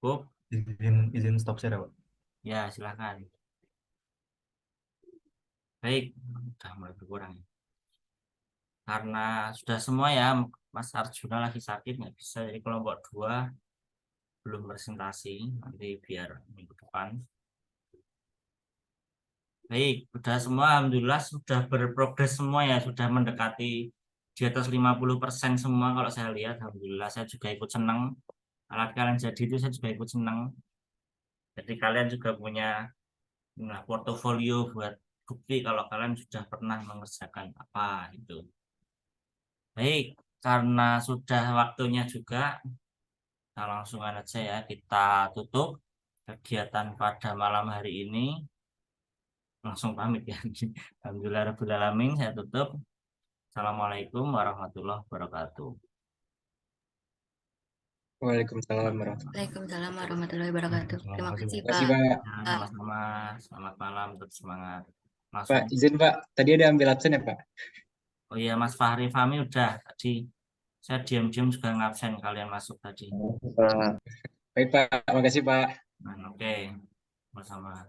A: cukup.
J: Izin stop share ya, Pak.
A: Ya, silakan. Baik, udah mulai berkurang. Karena sudah semua ya, Mas Arjuna lagi sakit nggak bisa, jadi kelompok 2 belum presentasi, nanti biar minggu depan. Baik, sudah semua, alhamdulillah sudah berprogres semua ya, sudah mendekati di atas 50% semua kalau saya lihat. Alhamdulillah, saya juga ikut senang. Alat kalian jadi itu saya juga ikut senang. Jadi kalian juga punya portofolio buat bukti kalau kalian sudah pernah mengerjakan apa itu. Baik, karena sudah waktunya juga, kita langsung aja ya, kita tutup kegiatan pada malam hari ini. Langsung pamit ya. Alhamdulillah rabbil alamin, saya tutup. Assalamualaikum warahmatullahi wabarakatuh.
H: Waalaikumsalam warahmatullahi
F: Waalaikumsalam warahmatullahi wabarakatuh.
J: Waalaikumsalam.
F: Terima
J: Makasih,
F: kasih,
J: Pak.
H: Makasih,
F: Pak.
H: Pak.
A: Ya, sama-sama. Selamat malam, tetap semangat.
H: Pak,
A: Langsung.
H: izin, Pak. Tadi ada ambil absen ya, Pak?
A: Oh iya, Mas Fahri Fahmi udah tadi. Saya diam-diam juga ngabsen kalian masuk tadi.
H: Baik, Pak. Makasih, Pak.
A: Oke, bersama.